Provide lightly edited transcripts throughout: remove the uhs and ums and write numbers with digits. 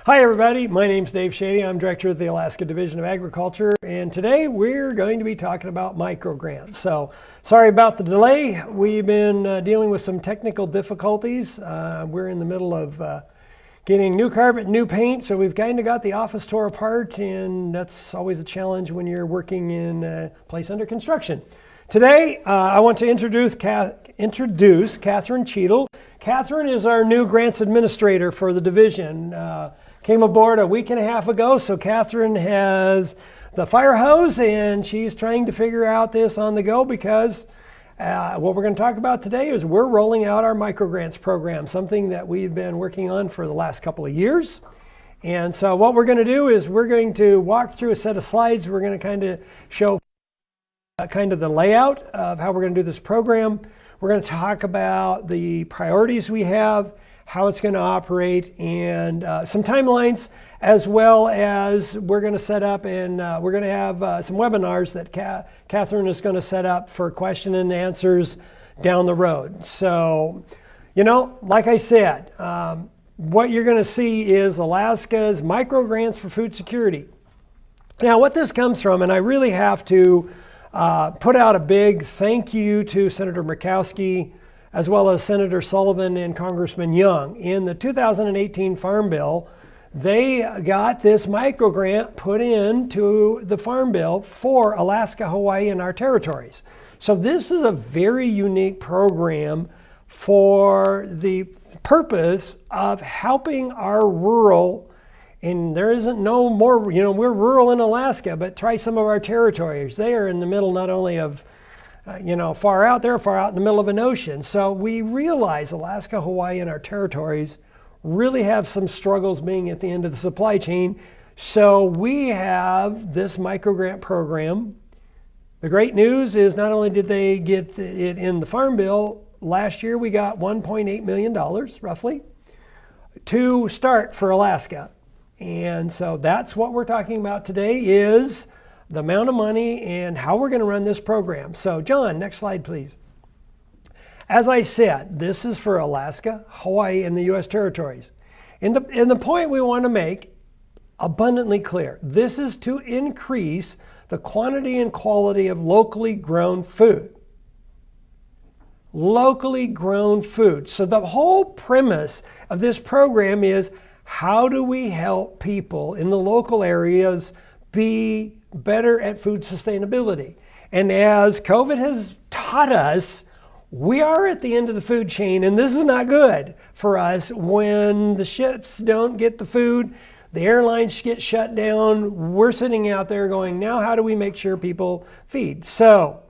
Hi everybody, my name's Dave Shady. I'm Director of the Alaska Division of Agriculture, and today we're going to be talking about microgrants. So sorry about the delay. We've been dealing with some technical difficulties. We're in the middle of getting new carpet, new paint, so we've kind of got the office tore apart, and that's always a challenge when you're working in a place under construction. Today, I want to introduce Catherine Cheadle. Catherine is our new grants administrator for the division. Came aboard a week and a half ago, so Catherine has the fire hose and she's trying to figure out this on the go because what we're going to talk about today is we're rolling out our microgrants program, something that we've been working on for the last couple of years. And so what we're going to do is we're going to walk through a set of slides. We're going to kind of show kind of the layout of how we're going to do this program. We're going to talk about the priorities we have, how it's going to operate, and some timelines, as well as we're going to set up and we're going to have some webinars that Catherine is going to set up for question and answers down the road. So, you know, like I said, what you're going to see is Alaska's microgrants for food security. Now, what this comes from, and I really have to put out a big thank you to Senator Murkowski, as well as Senator Sullivan and Congressman Young. In the 2018 Farm Bill, they got this microgrant put into the Farm Bill for Alaska, Hawaii, and our territories. So this is a very unique program for the purpose of helping our rural, and there isn't no more, you know, we're rural in Alaska, but try some of our territories. They are in the middle not only of far out there, far out in the middle of an ocean. So we realize Alaska, Hawaii, and our territories really have some struggles being at the end of the supply chain. So we have this microgrant program. The great news is not only did they get it in the Farm Bill, last year we got $1.8 million, roughly, to start for Alaska. And so that's what we're talking about today is the amount of money and how we're going to run this program. So John, next slide, please. As I said, this is for Alaska, Hawaii, and the U.S. territories. And the point we want to make abundantly clear, this is to increase the quantity and quality of locally grown food. Locally grown food. So the whole premise of this program is how do we help people in the local areas be better at food sustainability? And as COVID has taught us, we are at the end of the food chain, and this is not good for us when the ships don't get the food, the airlines get shut down, we're sitting out there going, now how do we make sure people feed? So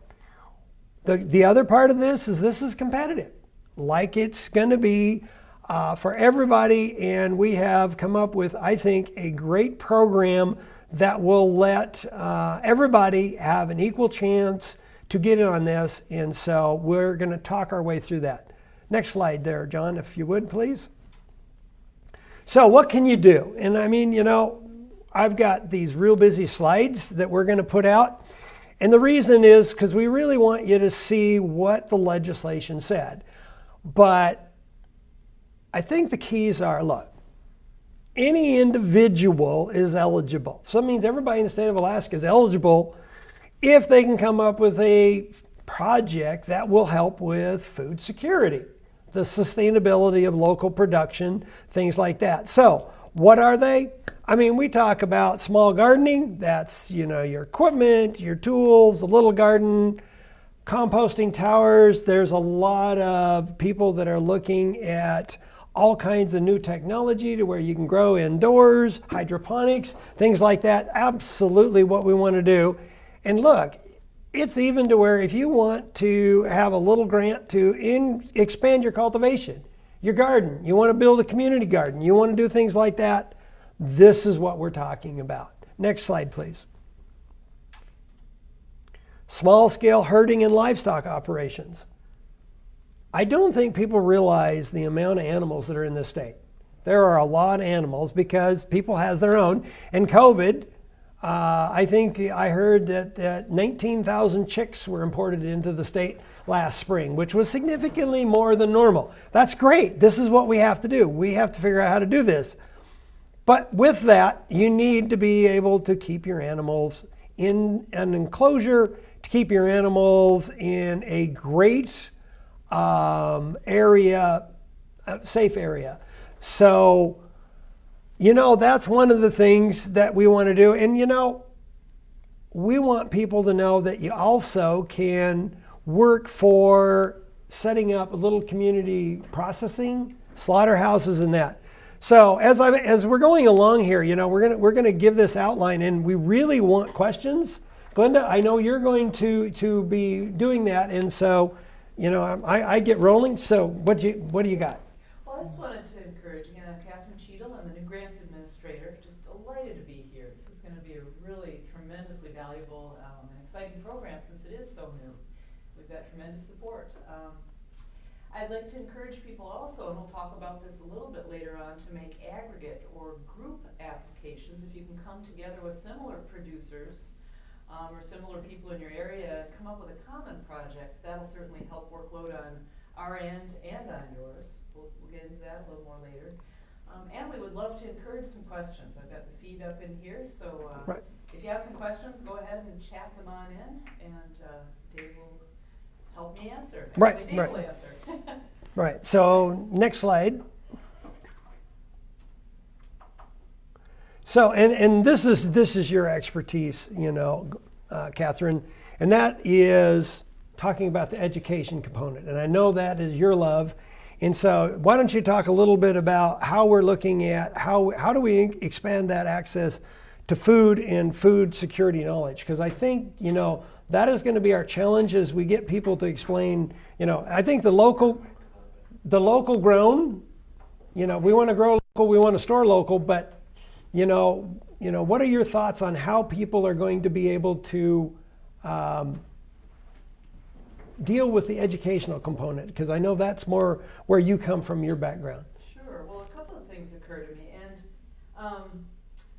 the other part of this is competitive, like it's going to be for everybody, and we have come up with, I think, a great program that will let everybody have an equal chance to get in on this. And so we're going to talk our way through that. Next slide there, John, if you would, please. So what can you do? And I mean, you know, I've got these real busy slides that we're going to put out. And the reason is because we really want you to see what the legislation said. But I think the keys are, look, any individual is eligible. So that means everybody in the state of Alaska is eligible if they can come up with a project that will help with food security, the sustainability of local production, things like that. So what are they? I mean, we talk about small gardening. That's, you know, your equipment, your tools, a little garden, composting towers. There's a lot of people that are looking at all kinds of new technology to where you can grow indoors, hydroponics, things like that. Absolutely what we want to do. And look, it's even to where if you want to have a little grant to expand your cultivation, your garden, you want to build a community garden, you want to do things like that, this is what we're talking about. Next slide, please. Small-scale herding and livestock operations. I don't think people realize the amount of animals that are in this state. There are a lot of animals because people has their own. And COVID, I think I heard that 19,000 chicks were imported into the state last spring, which was significantly more than normal. That's great. This is what we have to do. We have to figure out how to do this. But with that, you need to be able to keep your animals in an enclosure, to keep your animals in a great area, a safe area. So, that's one of the things that we want to do. And, we want people to know that you also can work for setting up a little community processing, slaughterhouses and that. So as we're going along here, we're gonna give this outline, and we really want questions. Glenda, I know you're going to be doing that, and so I get rolling. So what do you got? Well, I just wanted to encourage Catherine Cheadle and the new grants administrator. Just delighted to be here. This is going to be a really tremendously valuable and exciting program since it is so new. We've got tremendous support. I'd like to encourage people also, and we'll talk about this a little bit later on, to make aggregate or group applications. If you can come together with similar producers or similar people in your area and come up with a common project, that'll certainly help workload on our end and on yours. We'll get into that a little more later. And we would love to encourage some questions. I've got the feed up in here, so Right. If you have some questions, go ahead and chat them on in, and Dave will help me answer. Right, Actually, Dave right. will answer. Right. So next slide. So and this is your expertise, Catherine, and that is talking about the education component. And I know that is your love. And so why don't you talk a little bit about how we're looking at how do we expand that access to food and food security knowledge? Because I think, that is going to be our challenge as we get people to explain, I think the local grown, we want to grow local, we want to store local, but, what are your thoughts on how people are going to be able to deal with the educational component? Because I know that's more where you come from, your background. Sure. Well, a couple of things occur to me, and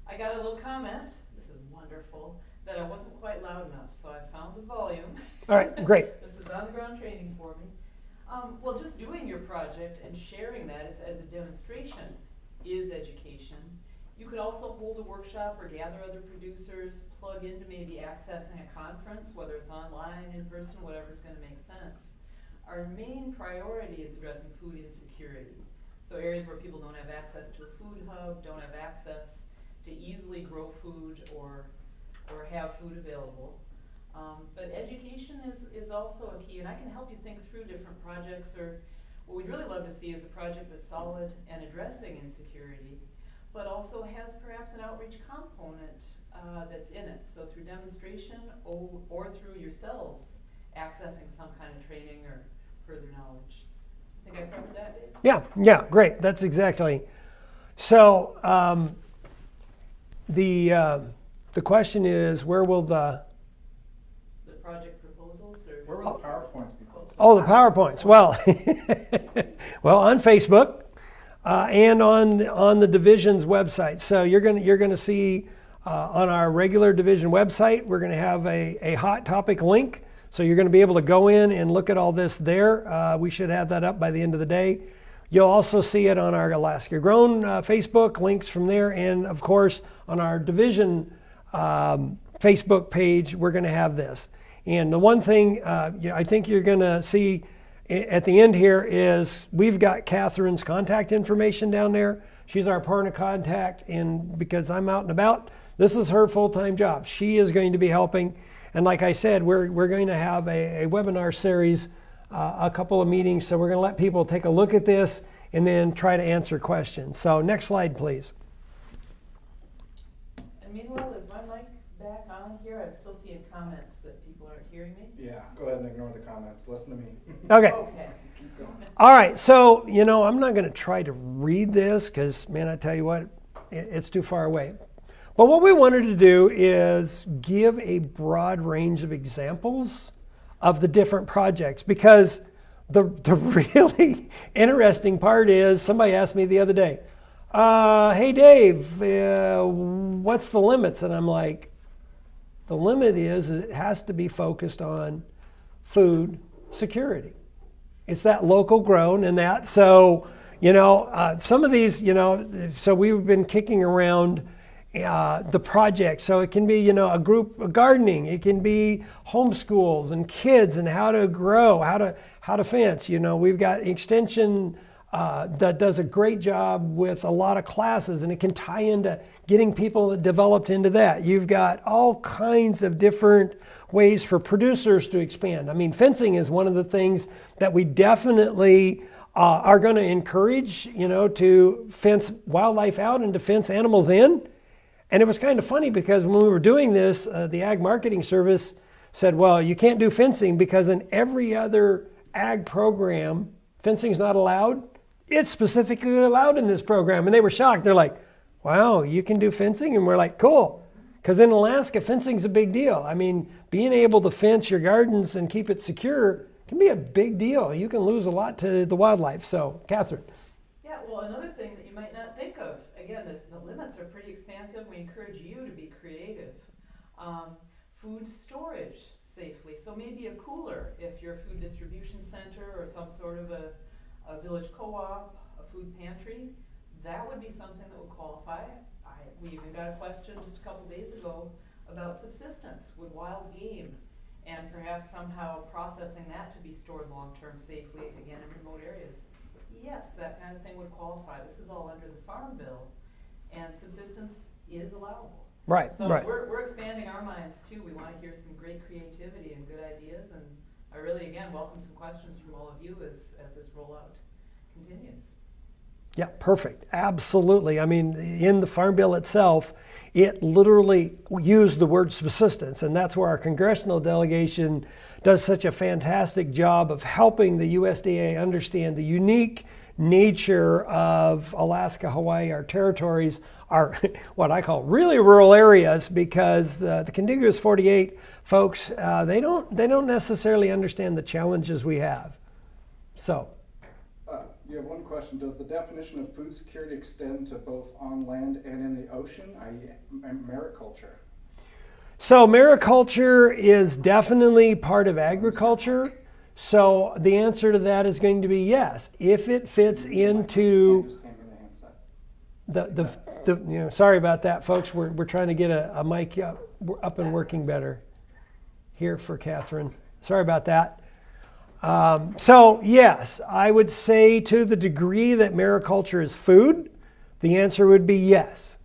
I got a little comment. This is wonderful. That I wasn't quite loud enough, so I found the volume. All right, great. This is on-the-ground training for me. Well, just doing your project and sharing that as a demonstration is education. You could also hold a workshop or gather other producers, plug into maybe accessing a conference, whether it's online, in person, whatever's going to make sense. Our main priority is addressing food insecurity. So areas where people don't have access to a food hub, don't have access to easily grow food or have food available. But education is also a key, and I can help you think through different projects, or what we'd really love to see is a project that's solid and addressing insecurity, but also has perhaps an outreach component that's in it. So through demonstration or through yourselves accessing some kind of training or further knowledge. I think I covered that, Dave? Yeah, great. That's exactly. So the question is, where will the project proposals, or where will the PowerPoints be posted? Oh, the PowerPoints. Well, on Facebook and on the division's website. So you're gonna see on our regular division website, we're gonna have a hot topic link. So you're gonna be able to go in and look at all this there. We should have that up by the end of the day. You'll also see it on our Alaska Grown Facebook, links from there, and of course on our division Facebook page, we're gonna have this. And the one thing I think you're going to see at the end here is we've got Catherine's contact information down there. She's our point of contact, and because I'm out and about, this is her full-time job. She is going to be helping. And like I said, we're going to have a webinar series, a couple of meetings. So we're going to let people take a look at this and then try to answer questions. So next slide, please. And meanwhile, is my mic back on here? I'm still seeing comments that people aren't hearing me. Yeah, go ahead and ignore the comments. Listen to me. Okay. Okay. Keep going. All right. So, I'm not going to try to read this because, man, I tell you what, it's too far away. But what we wanted to do is give a broad range of examples of the different projects, because the really interesting part is, somebody asked me the other day, hey, Dave, what's the limits? And I'm like, the limit is it has to be focused on food security. It's that local grown and that. So, Some of these, so we've been kicking around the project. So it can be, a group of gardening. It can be homeschools and kids and how to grow, how to fence. We've got extension that does a great job with a lot of classes, and it can tie into getting people developed into that. You've got all kinds of different ways for producers to expand. I mean, fencing is one of the things that we definitely are going to encourage, to fence wildlife out and to fence animals in. And it was kind of funny because when we were doing this, the Ag Marketing Service said, well, you can't do fencing because in every other ag program, fencing's not allowed. It's specifically allowed in this program. And they were shocked. They're like, wow, you can do fencing? And we're like, cool. Because in Alaska, fencing's a big deal. I mean, being able to fence your gardens and keep it secure can be a big deal. You can lose a lot to the wildlife. So, Catherine. Yeah, well, another thing that you might not think of, again, the limits are pretty expansive. We encourage you to be creative. Food storage safely. So maybe a cooler if you're a food distribution center or some sort of a village co-op, a food pantry. That would be something that would qualify. We even got a question just a couple days ago about subsistence with wild game and perhaps somehow processing that to be stored long-term safely, again, in remote areas. Yes, that kind of thing would qualify. This is all under the Farm Bill, and subsistence is allowable. Right, so right. We're expanding our minds too. We want to hear some great creativity and good ideas, and I really, again, welcome some questions from all of you as this rollout continues. Yeah, perfect. Absolutely. I mean, in the Farm Bill itself, it literally used the word subsistence, and that's where our congressional delegation does such a fantastic job of helping the USDA understand the unique nature of Alaska, Hawaii, our territories, our what I call really rural areas, because the contiguous 48 folks, they don't necessarily understand the challenges we have. So. You have one question. Does the definition of food security extend to both on land and in the ocean, i.e. mariculture? So mariculture is definitely part of agriculture. So the answer to that is going to be yes. If it fits into sorry about that, folks. We're trying to get a mic up and working better here for Catherine. Sorry about that. So yes, I would say to the degree that mariculture is food, the answer would be yes.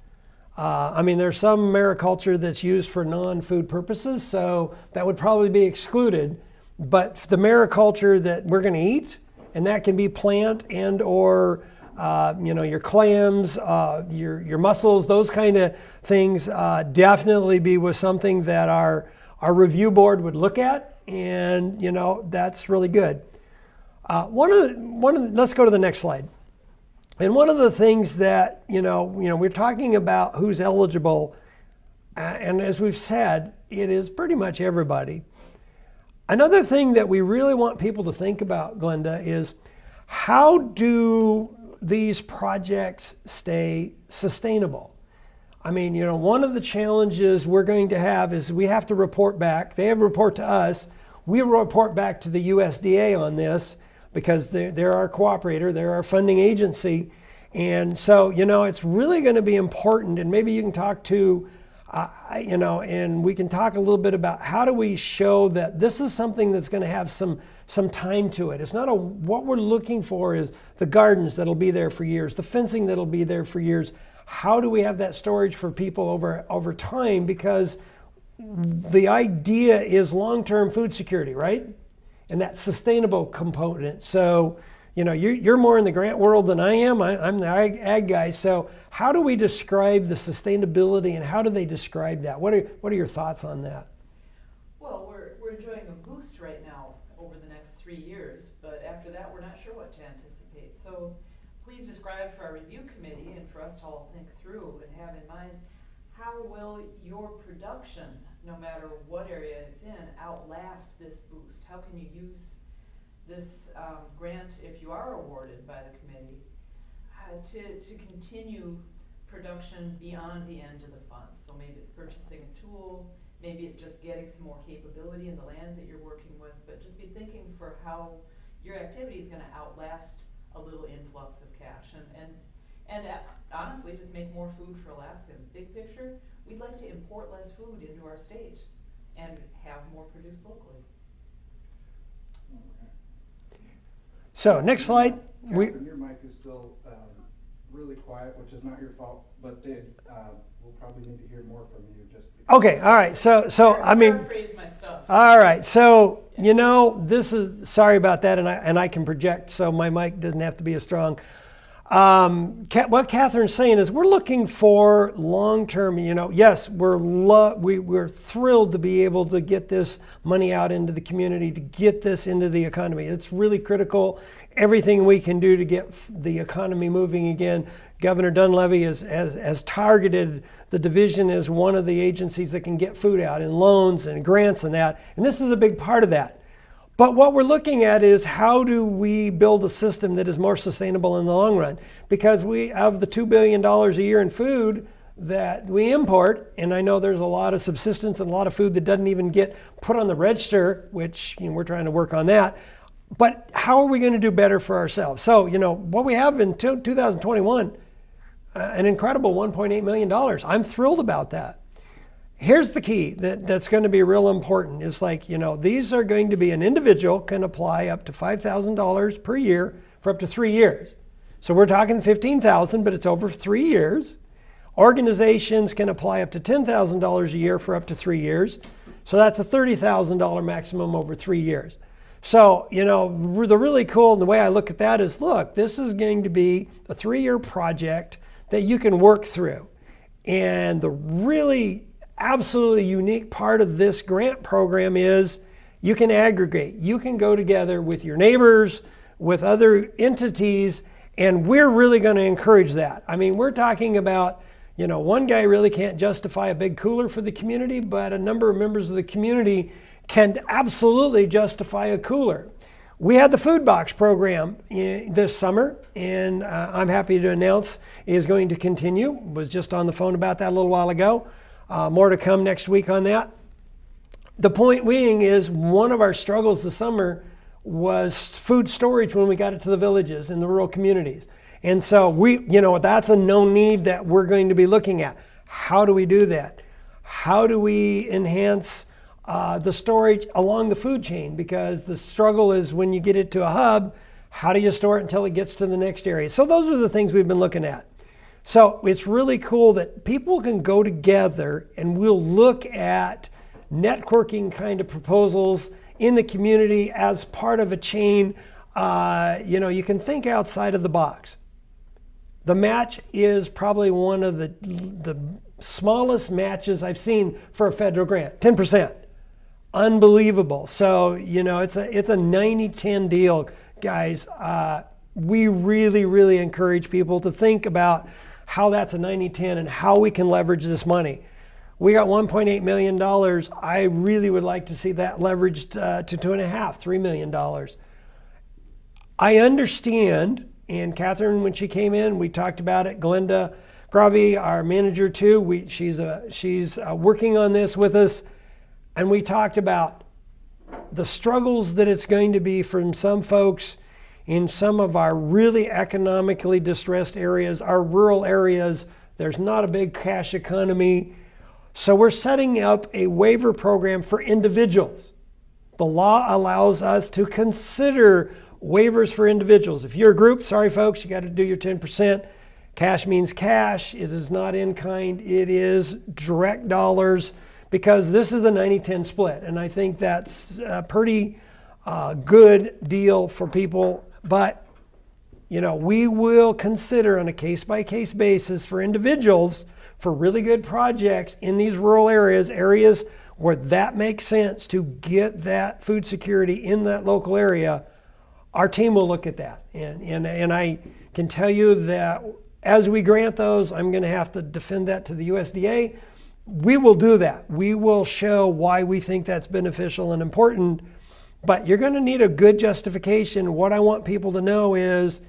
I mean, there's some mariculture that's used for non-food purposes, so that would probably be excluded. But the mariculture that we're going to eat, and that can be plant and or your clams, your mussels, those kind of things, definitely be with something that our review board would look at. And that's really good. Let's go to the next slide. And one of the things that we're talking about who's eligible, and as we've said, it is pretty much everybody. Another thing that we really want people to think about, Glenda, is how do these projects stay sustainable? I mean, one of the challenges we're going to have is we have to report back. They have to report to us. We report back to the USDA on this because they're our cooperator, they're our funding agency. And so, it's really going to be important. And maybe you can talk to, and we can talk a little bit about how do we show that this is something that's going to have some time to it. It's not what we're looking for is the gardens that'll be there for years, the fencing that'll be there for years. How do we have that storage for people over time? Because the idea is long-term food security, right? And that sustainable component. So, you're more in the grant world than I am. I'm the ag guy. So how do we describe the sustainability and how do they describe that? What are your thoughts on that? Well, we're enjoying a boost right now over the next 3 years, but after that, we're not sure what to anticipate. So please describe for our review committee and for us to all think through and have in mind, how will your production, no matter what area it's in, outlast this boost? How can you use this grant, if you are awarded by the committee, to continue production beyond the end of the funds? So maybe it's purchasing a tool, maybe it's just getting some more capability in the land that you're working with, but just be thinking for how your activity is going to outlast a little influx of cash and honestly just make more food for Alaskans. Big picture, we'd like to import less food into our state and have more produced locally. So next slide. Catherine, your mic is still really quiet, which is not your fault, but we'll probably need to hear more from you. Okay, all right. So I mean, paraphrase my stuff. all right. So this is, sorry about that, and I can project, so my mic doesn't have to be as strong. What Catherine's saying is we're looking for long-term. Yes, we're thrilled to be able to get this money out into the community, to get this into the economy. It's really critical. Everything we can do to get the economy moving again. Governor Dunleavy has targeted the division as one of the agencies that can get food out in loans and grants and that. And this is a big part of that. But what we're looking at is how do we build a system that is more sustainable in the long run? Because we have the $2 billion a year in food that we import, and I know there's a lot of subsistence and a lot of food that doesn't even get put on the register, which we're trying to work on that. But how are we going to do better for ourselves? So, what we have in 2021, an incredible $1.8 million. I'm thrilled about that. Here's the key that's going to be real important. It's like, these are going to be, an individual can apply up to $5,000 per year for up to 3 years. So we're talking $15,000, but it's over 3 years. Organizations can apply up to $10,000 a year for up to 3 years. So that's a $30,000 maximum over 3 years. So, the really cool, and the way I look at that is, look, this is going to be a 3-year project that you can work through. And the really absolutely unique part of this grant program is you can aggregate. You can go together with your neighbors, with other entities, and we're really going to encourage that. I mean, we're talking about, one guy really can't justify a big cooler for the community, but a number of members of the community can absolutely justify a cooler. We had the food box program this summer, and I'm happy to announce is going to continue. Was just on the phone about that a little while ago. More to come next week on that. The point being is one of our struggles this summer was food storage when we got it to the villages and the rural communities. And so that's a known need that we're going to be looking at. How do we do that? How do we enhance the storage along the food chain? Because the struggle is when you get it to a hub, how do you store it until it gets to the next area? So those are the things we've been looking at. So it's really cool that people can go together and we'll look at networking kind of proposals in the community as part of a chain. You can think outside of the box. The match is probably one of the smallest matches I've seen for a federal grant, 10%. Unbelievable. So, it's a 90-10 deal, guys. We really, really encourage people to think about how that's a 90-10 and how we can leverage this money. We got $1.8 million. I really would like to see that leveraged to $2.5–3 million. I understand, and Catherine, when she came in, we talked about it. Glenda Gravi, our manager too, she's working on this with us. And we talked about the struggles that it's going to be from some folks in some of our really economically distressed areas, our rural areas. There's not a big cash economy. So we're setting up a waiver program for individuals. The law allows us to consider waivers for individuals. If you're a group, sorry folks, you got to do your 10%. Cash means cash. It is not in kind. It is direct dollars. Because this is a 90-10 split, and I think that's a pretty good deal for people. But, we will consider on a case-by-case basis for individuals for really good projects in these rural areas where that makes sense to get that food security in that local area. Our team will look at that. And I can tell you that as we grant those, I'm going to have to defend that to the USDA. We will do that. We will show why we think that's beneficial and important, but you're going to need a good justification. What I want people to know is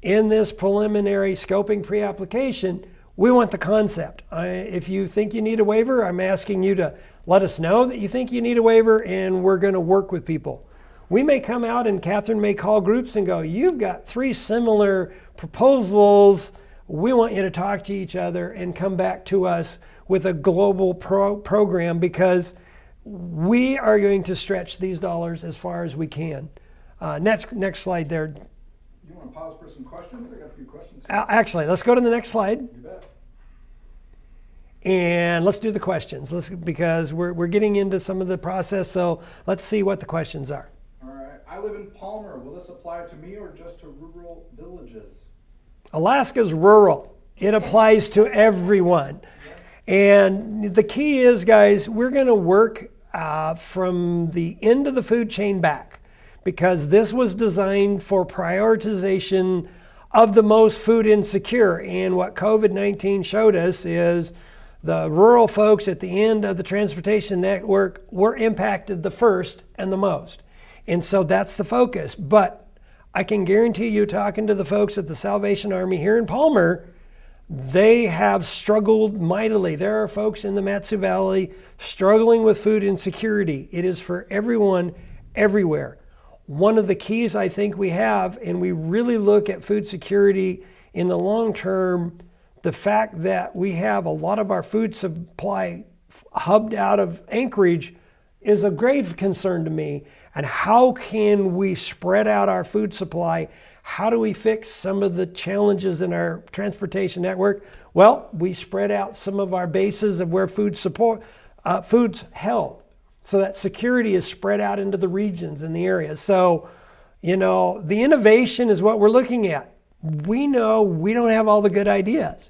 in this preliminary scoping pre-application, we want the concept. If you think you need a waiver, I'm asking you to let us know that you think you need a waiver, and we're going to work with people. we may come out and Catherine may call groups and go, you've got 3 similar proposals. We want you to talk to each other and come back to us with a global program, because we are going to stretch these dollars as far as we can. Next slide there. You want to pause for some questions? I got a few questions. Actually, let's go to the next slide. You bet. And let's do the questions, because we're getting into some of the process, so let's see what the questions are. All right. I live in Palmer. Will this apply to me or just to rural villages? Alaska's rural. It applies to everyone. And the key is, guys, we're going to work from the end of the food chain back, because this was designed for prioritization of the most food insecure. And what COVID-19 showed us is the rural folks at the end of the transportation network were impacted the first and the most. And so that's the focus. But I can guarantee you, talking to the folks at the Salvation Army here in Palmer, they have struggled mightily. There are folks in the Matsu Valley struggling with food insecurity. It is for everyone, everywhere. One of the keys I think we have, and we really look at food security in the long term, the fact that we have a lot of our food supply hubbed out of Anchorage is a grave concern to me. And how can we spread out our food supply? How do we fix some of the challenges in our transportation network? Well, we spread out some of our bases of where food's held, so that security is spread out into the regions and the areas. So, the innovation is what we're looking at. We know we don't have all the good ideas.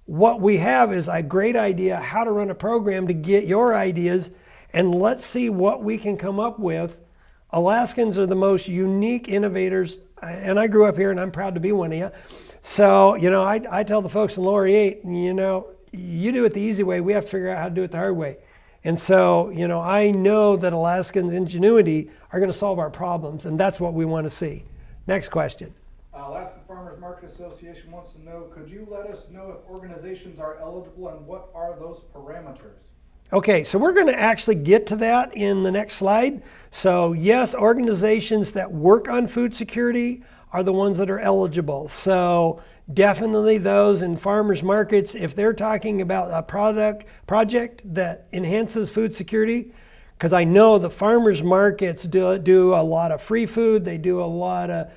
What we have is a great idea how to run a program to get your ideas, and let's see what we can come up with. Alaskans are the most unique innovators, and I grew up here and I'm proud to be one of you. So, I tell the folks in Lower 8, you do it the easy way, we have to figure out how to do it the hard way. And so, I know that Alaskans' ingenuity are going to solve our problems, and that's what we want to see. Next question. Alaska Farmers Market Association wants to know, could you let us know if organizations are eligible and what are those parameters? Okay, so we're going to actually get to that in the next slide. So yes, organizations that work on food security are the ones that are eligible. So definitely those in farmers markets, if they're talking about a project that enhances food security, because I know the farmers markets do a lot of free food, they do a lot of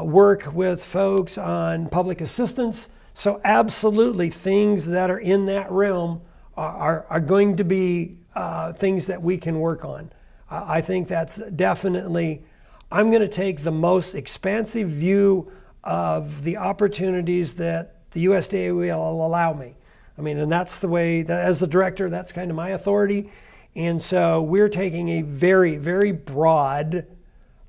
work with folks on public assistance. So absolutely things that are in that realm are going to be things that we can work on. I think that's definitely, I'm going to take the most expansive view of the opportunities that the USDA will allow me. I mean, and that's the way, that as the director, that's kind of my authority. And so we're taking a very, very broad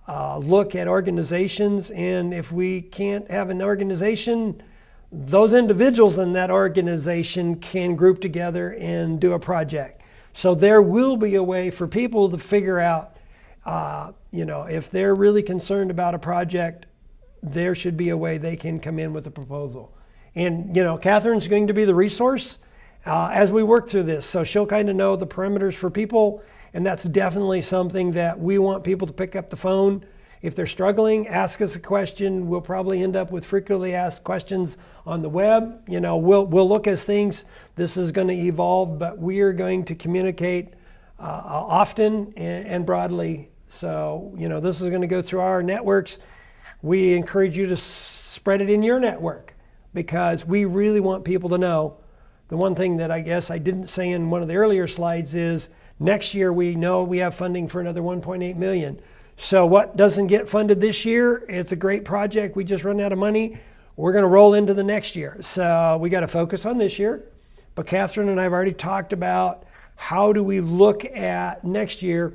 look at organizations. And if we can't have an organization, those individuals in that organization can group together and do a project. So there will be a way for people to figure out, if they're really concerned about a project, there should be a way they can come in with a proposal. And, Catherine's going to be the resource as we work through this. So she'll kind of know the perimeters for people. And that's definitely something that we want people to pick up the phone. If they're struggling, ask us a question. We'll probably end up with frequently asked questions on the web. We'll look as things. This is going to evolve, but we are going to communicate often and broadly. So, this is going to go through our networks. We encourage you to spread it in your network, because we really want people to know. The one thing that I guess I didn't say in one of the earlier slides is next year we know we have funding for another 1.8 million. So what doesn't get funded this year, it's a great project. We just run out of money. We're going to roll into the next year. So we got to focus on this year. But Catherine and I have already talked about how do we look at next year.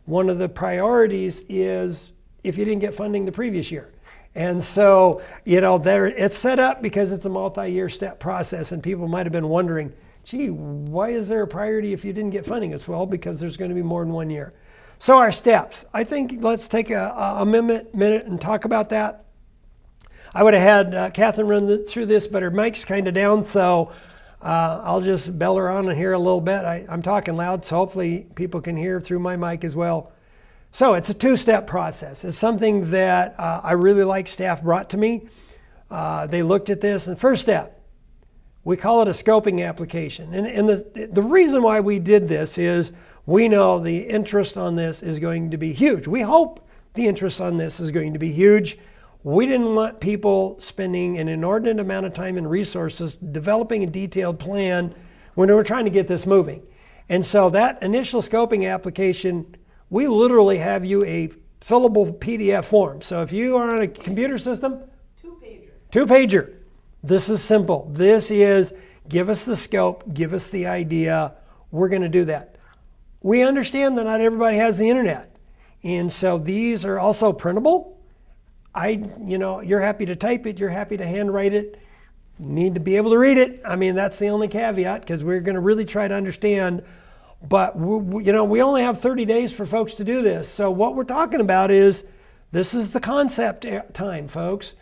One of the priorities is if you didn't get funding the previous year. And so, it's set up because it's a multi-year step process, and people might have been wondering, gee, why is there a priority if you didn't get funding? It's well, because there's going to be more than 1 year. So our steps, I think let's take a minute and talk about that. I would have had Catherine run through this, but her mic's kind of down, so I'll just bell her on here a little bit. I'm talking loud, so hopefully people can hear through my mic as well. So it's a two-step process. It's something that I really like staff brought to me. They looked at this, and first step, we call it a scoping application. And the reason why we did this is we know the interest on this is going to be huge. We hope the interest on this is going to be huge. We didn't want people spending an inordinate amount of time and resources developing a detailed plan when we were trying to get this moving. And so that initial scoping application, we literally have you a fillable PDF form. So if you are on a computer system, two-pager. This is simple. This is give us the scope, give us the idea. We're going to do that. We understand that not everybody has the internet. And so these are also printable. You're happy to type it, you're happy to handwrite it. Need to be able to read it. I mean, that's the only caveat because we're going to really try to understand. But we only have 30 days for folks to do this. So what we're talking about is this is the concept time, folks.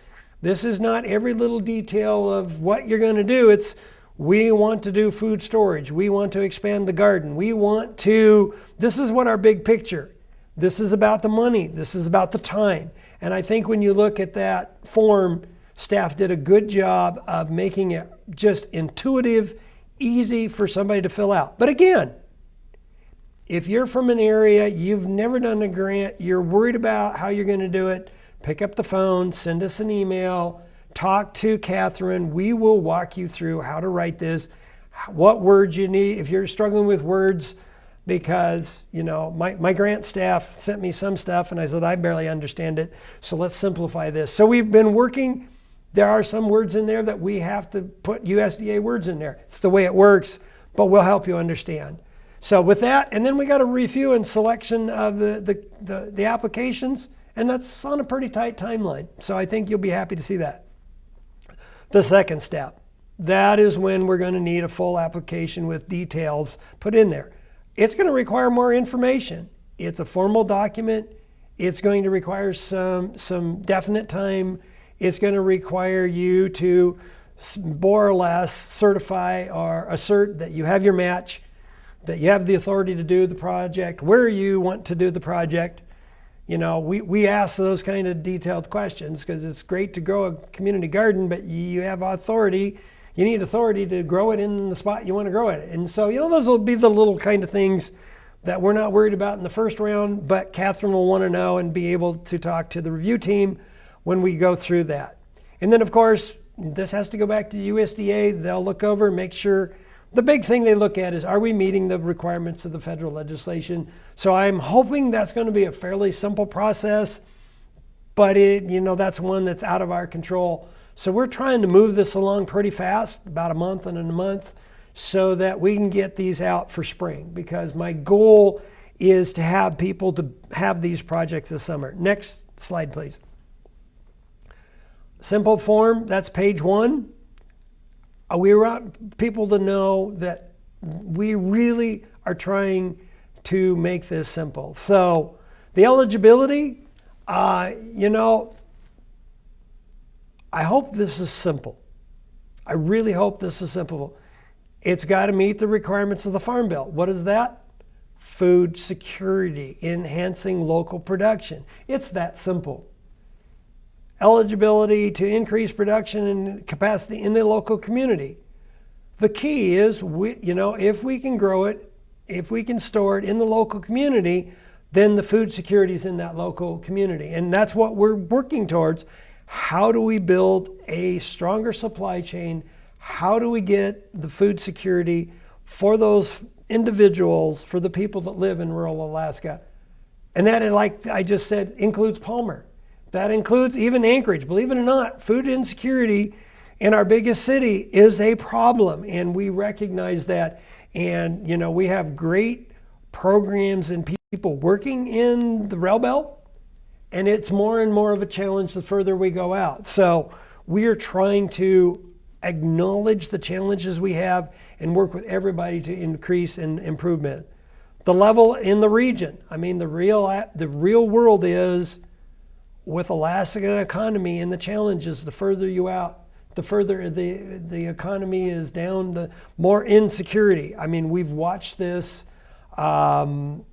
This is not every little detail of what you're going to do. It's we want to do food storage. We want to expand the garden. This is what our big picture. This is about the money. This is about the time. And I think when you look at that form, staff did a good job of making it just intuitive, easy for somebody to fill out. But again, if you're from an area, you've never done a grant, you're worried about how you're going to do it, pick up the phone, send us an email, talk to Catherine. We will walk you through how to write this, what words you need. If you're struggling with words, because my grant staff sent me some stuff and I said, I barely understand it. So let's simplify this. So we've been working. There are some words in there that we have to put USDA words in there. It's the way it works, but we'll help you understand. So with that, and then we got a review and selection of the applications, and that's on a pretty tight timeline. So I think you'll be happy to see that. The second step, that is when we're going to need a full application with details put in there. It's going to require more information. It's a formal document. It's going to require some definite time. It's going to require you to more or less certify or assert that you have your match, that you have the authority to do the project, where you want to do the project. We ask those kind of detailed questions because it's great to grow a community garden, but you have authority. You need authority to grow it in the spot you want to grow it. And so, those will be the little kind of things that we're not worried about in the first round, but Catherine will want to know and be able to talk to the review team when we go through that. And then, of course, this has to go back to USDA. They'll look over and make sure. The big thing they look at is, are we meeting the requirements of the federal legislation? So I'm hoping that's going to be a fairly simple process, but that's one that's out of our control. So we're trying to move this along pretty fast, about a month and a month, so that we can get these out for spring, because my goal is to have people to have these projects this summer. Next slide, please. Simple form, that's page 1. We want people to know that we really are trying to make this simple. So the eligibility, I hope this is simple. I really hope this is simple. It's got to meet the requirements of the Farm Bill. What is that? Food security, enhancing local production. It's that simple. Eligibility to increase production and capacity in the local community. The key is, if we can grow it, if we can store it in the local community, then the food security is in that local community. And that's what we're working towards. How do we build a stronger supply chain? How do we get the food security for those individuals, for the people that live in rural Alaska? And that, like I just said, includes Palmer. That includes even Anchorage. Believe it or not, food insecurity in our biggest city is a problem, and we recognize that. And we have great programs and people working in the rail belt, and it's more and more of a challenge the further we go out. So we are trying to acknowledge the challenges we have and work with everybody to increase and improvement. The level in the region, the real world is, with Alaska economy and the challenges, the further you out, the further the economy is down, the more insecurity. We've watched this I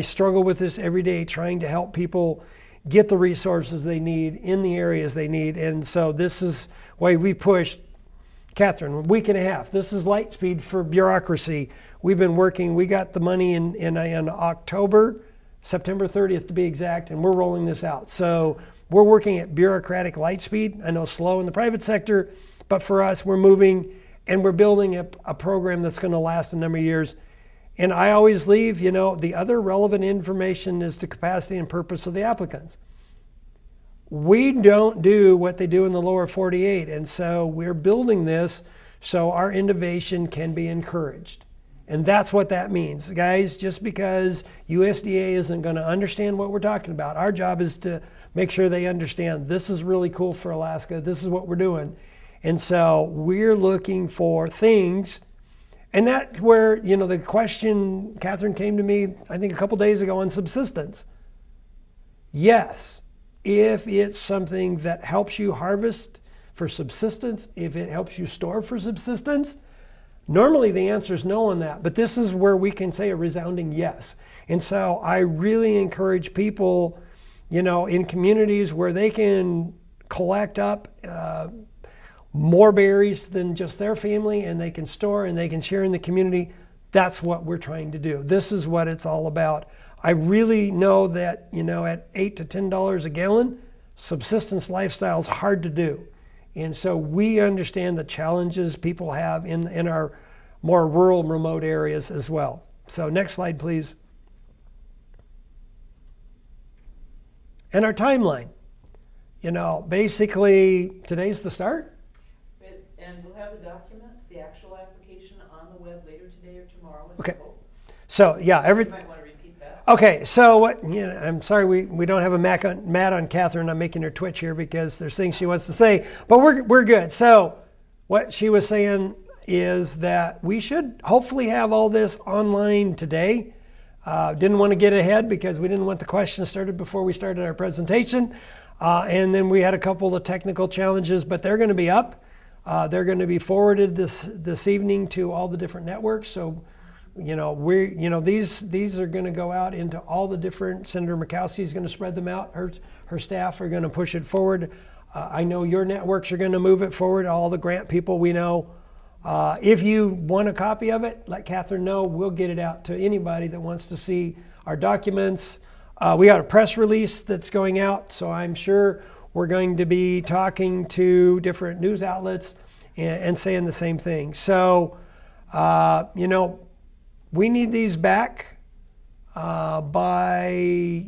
struggle with this every day, trying to help people get the resources they need in the areas they need. And so this is why we pushed, Catherine, a week and a half. This is light speed for bureaucracy. We've been working, we got the money in October, September 30th to be exact, and we're rolling this out. So we're working at bureaucratic light speed. I know slow in the private sector, but for us, we're moving and we're building a program that's going to last a number of years. And I always leave, the other relevant information is the capacity and purpose of the applicants. We don't do what they do in the lower 48, and so we're building this so our innovation can be encouraged. And that's what that means. Guys, just because USDA isn't going to understand what we're talking about, our job is to make sure they understand this is really cool for Alaska, this is what we're doing. And so we're looking for things. And that's where, the question, Catherine, came to me, I think a couple days ago on subsistence. Yes, if it's something that helps you harvest for subsistence, if it helps you store for subsistence, normally the answer is no on that. But this is where we can say a resounding yes. And so I really encourage people, in communities where they can collect up more berries than just their family, and they can store and they can share in the community. That's what we're trying to do. This is what it's all about. I really know that, at $8 to $10 a gallon, subsistence lifestyle is hard to do. And so we understand the challenges people have in our more rural, remote areas as well. So next slide, please. And our timeline. Basically, today's the start. And we'll have the documents, the actual application on the web later today or tomorrow. Okay. So yeah, You might want to repeat that. Okay, so what? I'm sorry we don't have a mat on Catherine. I'm making her twitch here because there's things she wants to say, but we're good. So what she was saying is that we should hopefully have all this online today. Didn't want to get ahead because we didn't want the questions started before we started our presentation, and then we had a couple of technical challenges, but they're going to be up. They're going to be forwarded this evening to all the different networks. So, these are going to go out into all the different. Senator Murkowski is going to spread them out. Her staff are going to push it forward. I know your networks are going to move it forward. All the grant people we know. If you want a copy of it, let Catherine know. We'll get it out to anybody that wants to see our documents. We got a press release that's going out, so I'm sure we're going to be talking to different news outlets and saying the same thing. So, we need these back by...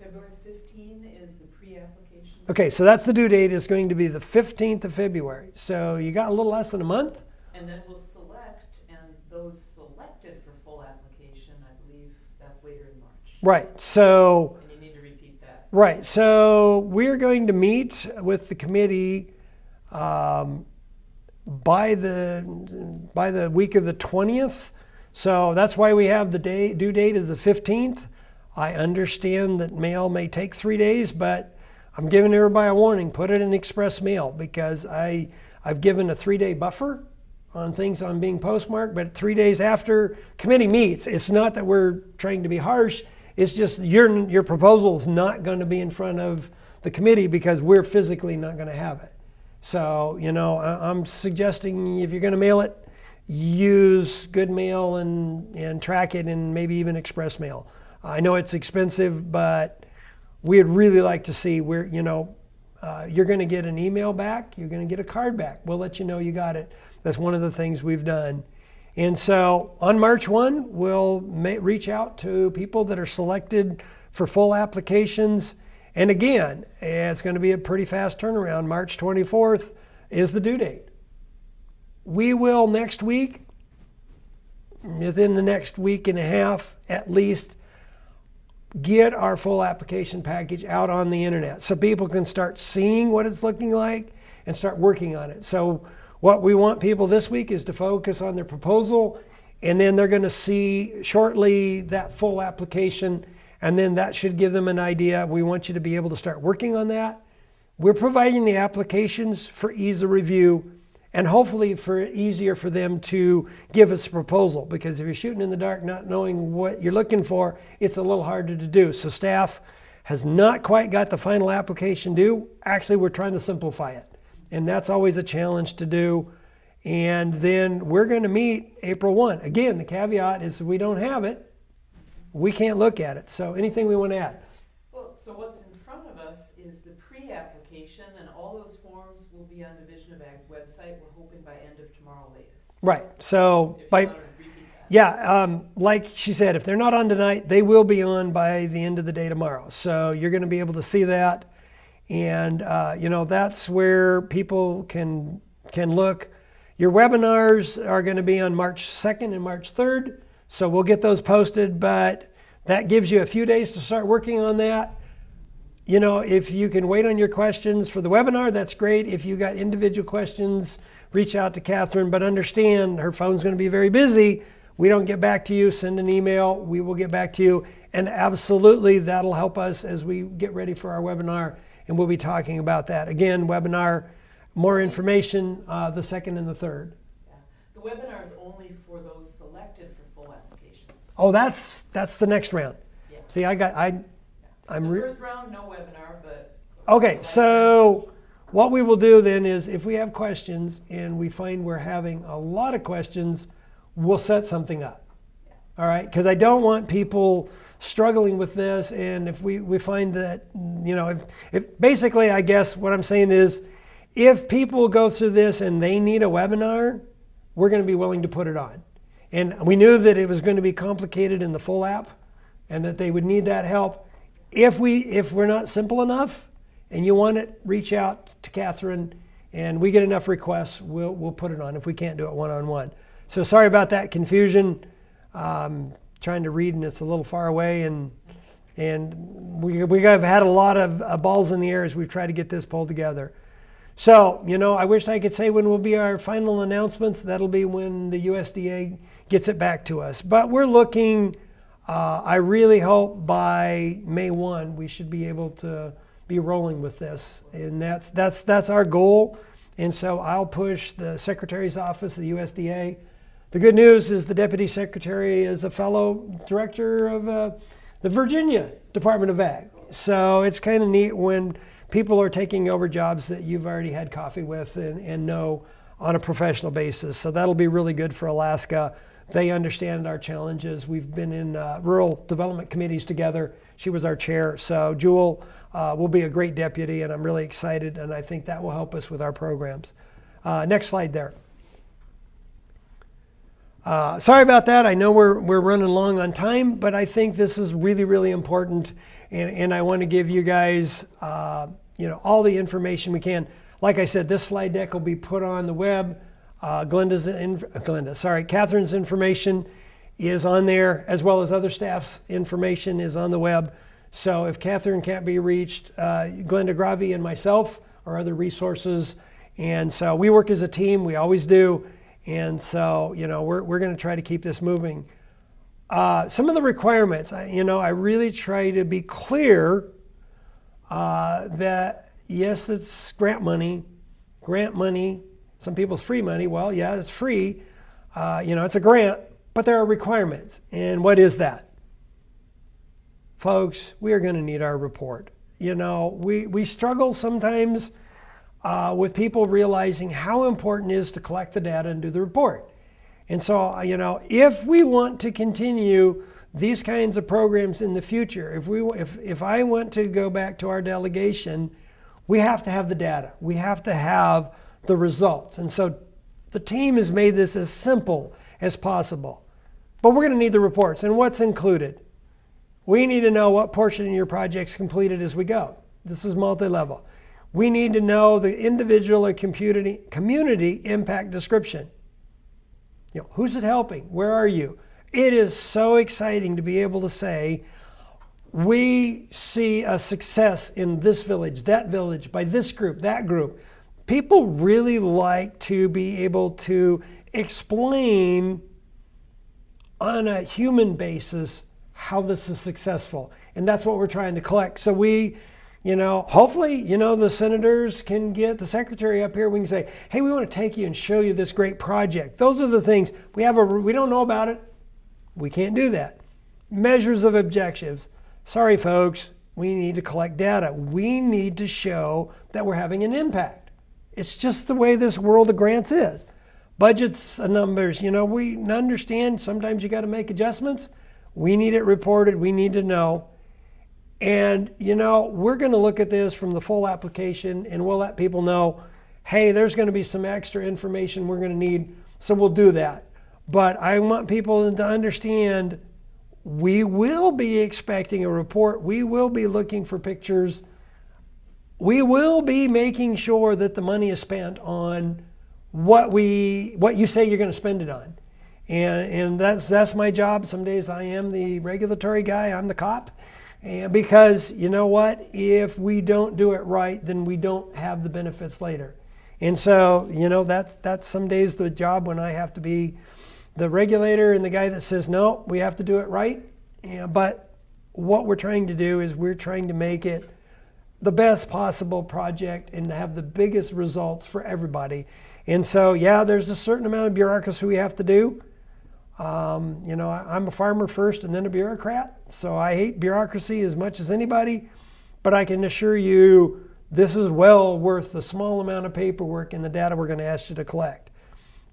February 15 is the pre-application. Okay, so that's the due date is going to be the 15th of February. So you got a little less than a month. And then we'll select, and those selected for full application, I believe that's later in March. Right, so... And you need to repeat that. Right, so we're going to meet with the committee by the week of the 20th. So that's why we have the due date of the 15th. I understand that mail may take 3 days, but I'm giving everybody a warning. Put it in express mail because I've given a 3-day buffer on things on being postmarked, but 3 days after committee meets, it's not that we're trying to be harsh. It's just your proposal is not going to be in front of the committee because we're physically not going to have it. So, I'm suggesting if you're going to mail it, use good mail and track it and maybe even express mail. I know it's expensive, but we'd really like to see where, you're going to get an email back, you're going to get a card back. We'll let you know you got it. That's one of the things we've done. And so on March 1, we'll reach out to people that are selected for full applications. And again, it's going to be a pretty fast turnaround. March 24th is the due date. We will next week, within the next week and a half at least, get our full application package out on the internet so people can start seeing what it's looking like and start working on it. So what we want people this week is to focus on their proposal, and then they're going to see shortly that full application, and then that should give them an idea. We want you to be able to start working on that. We're providing the applications for ease of review, and hopefully easier for them to give us a proposal, because if you're shooting in the dark not knowing what you're looking for, it's a little harder to do. So staff has not quite got the final application due. Actually, we're trying to simplify it, and that's always a challenge to do. And then we're going to meet April 1. Again, the caveat is if we don't have it, we can't look at it. So anything we want to add? Well, so what's in front of us is the pre-application, and all those forms will be on Division of Ag's website. We're hoping by end of tomorrow latest. Right. So If you by wanted to repeat that. yeah, like she said, if they're not on tonight, they will be on by the end of the day tomorrow. So you're going to be able to see that, and that's where people can look. Your webinars are going to be on March 2nd and March 3rd. So we'll get those posted, but that gives you a few days to start working on that. If you can wait on your questions for the webinar, that's great. If you got individual questions, reach out to Catherine, but understand her phone's going to be very busy. We don't get back to you, send an email, we will get back to you. And absolutely, that'll help us as we get ready for our webinar, and we'll be talking about that. Again, webinar, more information the 2nd and the 3rd. Yeah. The webinar is only for those selected for full applications. Oh, that's the next round. Yeah. See, I'm The first round, no webinar, but. okay. So what we will do then is, if we have questions and we find we're having a lot of questions, we'll set something up. Yeah. All right, because I don't want people struggling with this, and if we find that if basically, I guess what I'm saying is, if people go through this and they need a webinar, we're going to be willing to put it on. And we knew that it was going to be complicated in the full app, and that they would need that help. If we're not simple enough and you want it, reach out to Catherine, and we get enough requests, we'll put it on if we can't do it one-on-one. So sorry about that confusion. Trying to read and it's a little far away, and we have had a lot of balls in the air as we've tried to get this pulled together. So, I wish I could say when will be our final announcements. That'll be when the USDA gets it back to us. But we're looking, I really hope by May 1, we should be able to be rolling with this. And that's our goal. And so I'll push the Secretary's office, the USDA. The good news is the Deputy Secretary is a fellow director of the Virginia Department of Ag. So it's kind of neat when people are taking over jobs that you've already had coffee with and know on a professional basis. So that'll be really good for Alaska. They understand our challenges. We've been in rural development committees together. She was our chair. So Jewel will be a great deputy, and I'm really excited, and I think that will help us with our programs. Next slide there. Sorry about that. I know we're running long on time, but I think this is really, really important, and I want to give you guys all the information we can. Like I said, this slide deck will be put on the web. Catherine's information is on there, as well as other staff's information is on the web. So if Catherine can't be reached, Glenda Gravi and myself are other resources. And so we work as a team, we always do. And so, we're going to try to keep this moving. Some of the requirements, I really try to be clear that yes, it's grant money. Some people's free money. Well, yeah, it's free. It's a grant, but there are requirements. And what is that? Folks, we are going to need our report. We struggle sometimes with people realizing how important it is to collect the data and do the report. And so, if we want to continue these kinds of programs in the future, if I want to go back to our delegation, we have to have the data. We have to have the results. And so the team has made this as simple as possible. But we're going to need the reports. And what's included? We need to know what portion of your project's completed as we go. This is multi-level. We need to know the individual or community impact description. Who's it helping? Where are you? It is so exciting to be able to say, we see a success in this village, that village, by this group, that group. People really like to be able to explain on a human basis how this is successful. And that's what we're trying to collect. So we hopefully, the senators can get the secretary up here. We can say, hey, we want to take you and show you this great project. Those are the things. We don't know about it. We can't do that. Measures of objectives. Sorry, folks. We need to collect data. We need to show that we're having an impact. It's just the way this world of grants is. Budgets and numbers, we understand sometimes you got to make adjustments. We need it reported. We need to know. And, we're going to look at this from the full application, and we'll let people know, hey, there's going to be some extra information we're going to need, so we'll do that. But I want people to understand we will be expecting a report. We will be looking for pictures. We will be making sure that the money is spent on what you say you're going to spend it on. And that's my job. Some days I am the regulatory guy. I'm the cop. And because you know what? If we don't do it right, then we don't have the benefits later. And so, that's some days the job when I have to be the regulator and the guy that says, no, we have to do it right. But what we're trying to do is we're trying to make it the best possible project and have the biggest results for everybody. And so, yeah, there's a certain amount of bureaucracy we have to do. I'm a farmer first and then a bureaucrat. So I hate bureaucracy as much as anybody. But I can assure you this is well worth the small amount of paperwork and the data we're going to ask you to collect.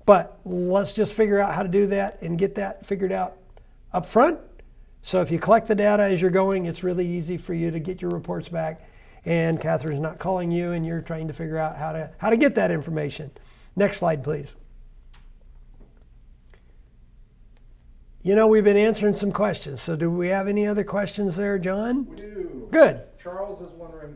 But let's just figure out how to do that and get that figured out up front. So if you collect the data as you're going, it's really easy for you to get your reports back. And Catherine's not calling you and you're trying to figure out how to get that information. Next slide, please. We've been answering some questions. So do we have any other questions there, John? We do. Good. Charles is wondering,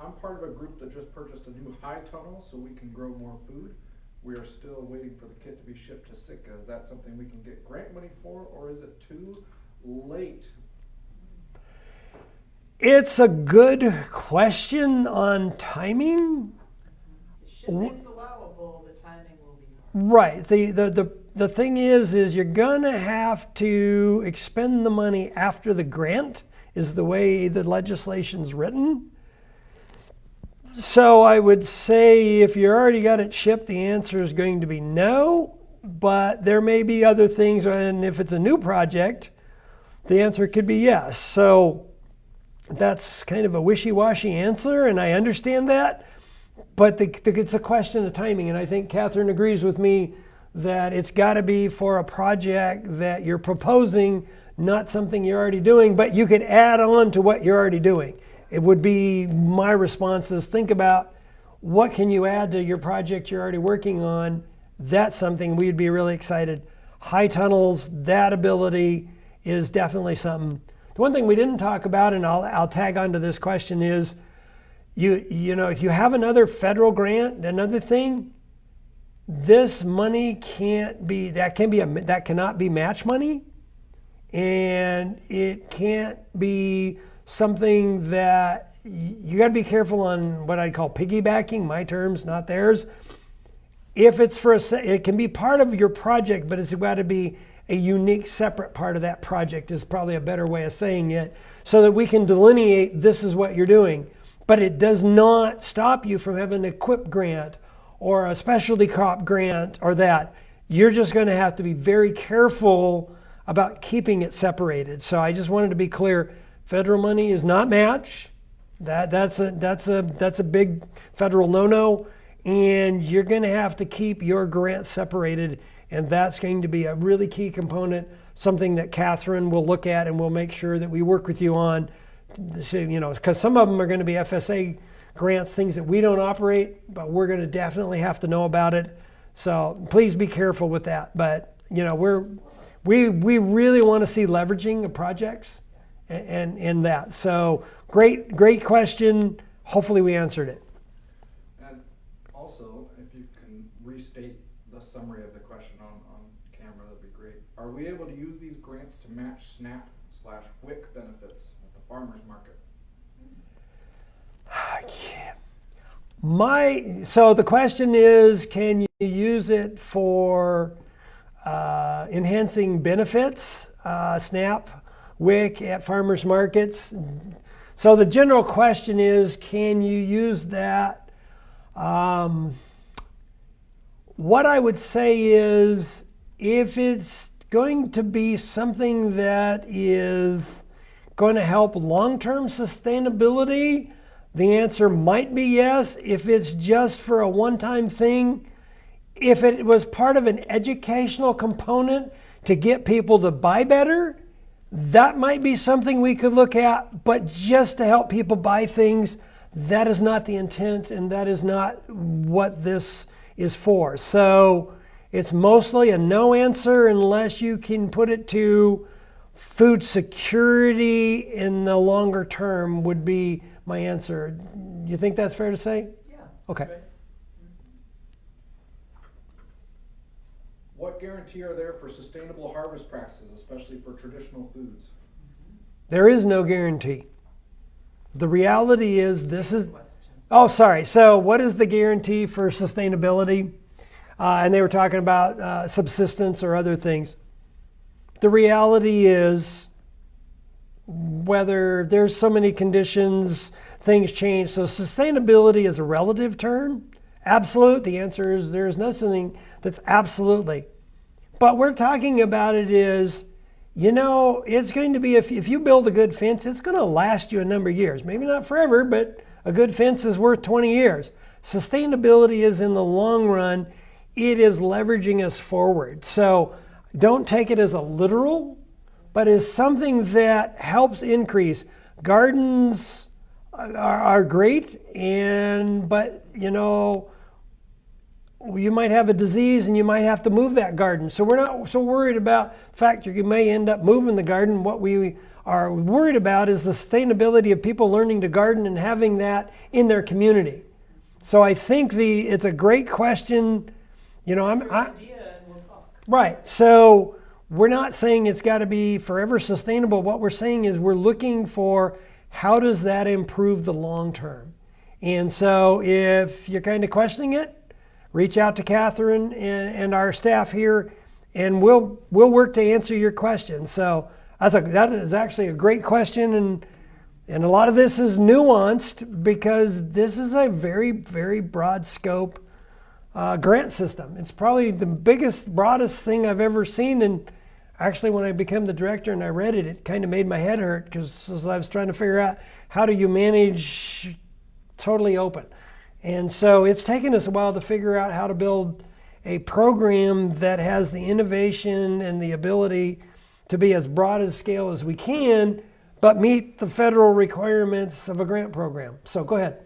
I'm part of a group that just purchased a new high tunnel so we can grow more food. We are still waiting for the kit to be shipped to Sitka. Is that something we can get grant money for, or is it too late? It's a good question on timing. If shipment's allowable, the timing will be hard. Right. The thing is you're going to have to expend the money after the grant is the way the legislation's written. So I would say if you already got it shipped, the answer is going to be no, but there may be other things, and if it's a new project, the answer could be yes. So that's kind of a wishy-washy answer, and I understand that, but it's a question of timing, and I think Catherine agrees with me that it's got to be for a project that you're proposing, not something you're already doing, but you could add on to what you're already doing. It would be my response is think about what can you add to your project you're already working on. That's something we'd be really excited. High tunnels, that ability is definitely something. The one thing we didn't talk about, and I'll tag onto this question, is if you have another federal grant, another thing, this money that cannot be match money, and it can't be something that you got to be careful on what I'd call piggybacking, my terms, not theirs. If it's it can be part of your project, but it's got to be a unique, separate part of that project is probably a better way of saying it, so that we can delineate this is what you're doing. But it does not stop you from having an equip grant or a specialty crop grant or that. You're just going to have to be very careful about keeping it separated. So I just wanted to be clear. Federal money is not match. That's a big federal no-no, and you're going to have to keep your grants separated, and that's going to be a really key component, something that Catherine will look at and we'll make sure that we work with you on. Because some of them are going to be FSA grants, things that we don't operate, but we're going to definitely have to know about it. So please be careful with that. But we really want to see leveraging of projects. And that. So great question. Hopefully we answered it. And also, if you can restate the summary of the question on camera, that'd be great. Are we able to use these grants to match SNAP/WIC benefits at the farmer's market? So the question is, can you use it for enhancing benefits, SNAP, WIC at farmers markets? So the general question is, can you use that? What I would say is, if it's going to be something that is going to help long-term sustainability, the answer might be yes. If it's just for a one-time thing, if it was part of an educational component to get people to buy better, that might be something we could look at. But just to help people buy things, that is not the intent, and that is not what this is for. So it's mostly a no answer unless you can put it to food security in the longer term would be my answer. You think that's fair to say? Yeah. Okay. Right. What guarantee are there for sustainable harvest practices, especially for traditional foods? There is no guarantee. The reality is this is... Question. Oh, sorry. So what is the guarantee for sustainability? And they were talking about subsistence or other things. The reality is, whether there's so many conditions, things change. So sustainability is a relative term. Absolute, the answer is there's nothing that's absolutely. But we're talking about it is, it's going to be, if you build a good fence, it's going to last you a number of years. Maybe not forever, but a good fence is worth 20 years. Sustainability is in the long run. It is leveraging us forward. So don't take it as a literal, but as something that helps increase. Gardens are great, but you might have a disease and you might have to move that garden. So we're not so worried about the fact you may end up moving the garden. What we are worried about is the sustainability of people learning to garden and having that in their community. So I think it's a great question. Idea, and we'll talk. Right. So we're not saying it's got to be forever sustainable. What we're saying is we're looking for how does that improve the long term. And so if you're kind of questioning it, reach out to Catherine and our staff here, and we'll work to answer your question. So that is actually a great question, and a lot of this is nuanced because this is a very, very broad scope grant system. It's probably the biggest, broadest thing I've ever seen. And actually, when I became the director and I read it, it kind of made my head hurt because I was trying to figure out how do you manage totally open. And so it's taken us a while to figure out how to build a program that has the innovation and the ability to be as broad a scale as we can, but meet the federal requirements of a grant program. So go ahead.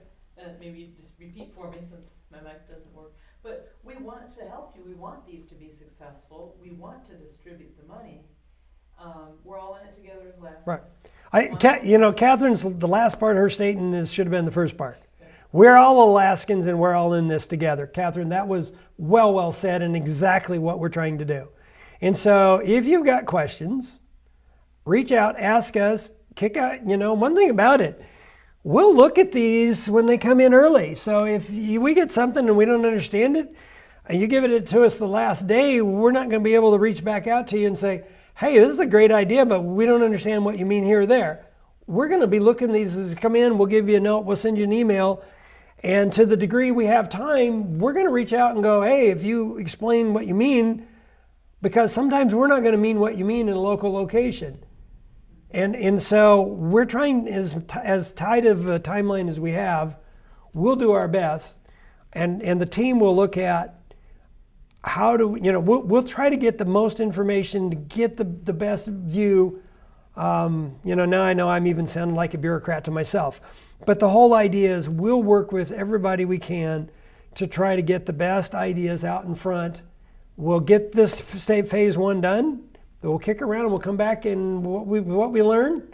Maybe you just repeat for me since my mic doesn't work. But we want to help you. We want these to be successful. We want to distribute the money. We're all in it together as Alaskans. Right. Catherine's, the last part of her statement should have been the first part. We're all Alaskans and we're all in this together. Catherine, that was well said and exactly what we're trying to do. And so if you've got questions, reach out, ask us, kick out, one thing about it, we'll look at these when they come in early. So if we get something and we don't understand it, and you give it to us the last day, we're not going to be able to reach back out to you and say, hey, this is a great idea, but we don't understand what you mean here or there. We're going to be looking at these as they come in. We'll give you a note. We'll send you an email. And to the degree we have time, we're going to reach out and go, hey, if you explain what you mean, because sometimes we're not going to mean what you mean in a local location. And so we're trying, as tight of a timeline as we have, we'll do our best. And the team will look at how do, we'll try to get the most information to get the best view. Now I know I'm even sounding like a bureaucrat to myself. But the whole idea is we'll work with everybody we can to try to get the best ideas out in front. We'll get this state phase 1 done. We'll kick around and we'll come back and what we learn.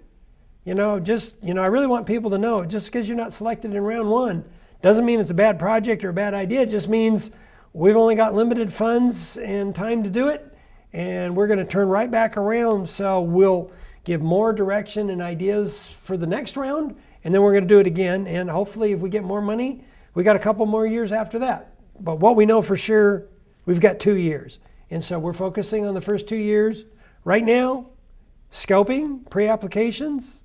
I really want people to know, just because you're not selected in round 1 doesn't mean it's a bad project or a bad idea. It just means we've only got limited funds and time to do it. And we're going to turn right back around. So we'll give more direction and ideas for the next round. And then we're going to do it again. And hopefully if we get more money, we got a couple more years after that. But what we know for sure, we've got 2 years. And so we're focusing on the first 2 years. Right now, scoping, pre-applications,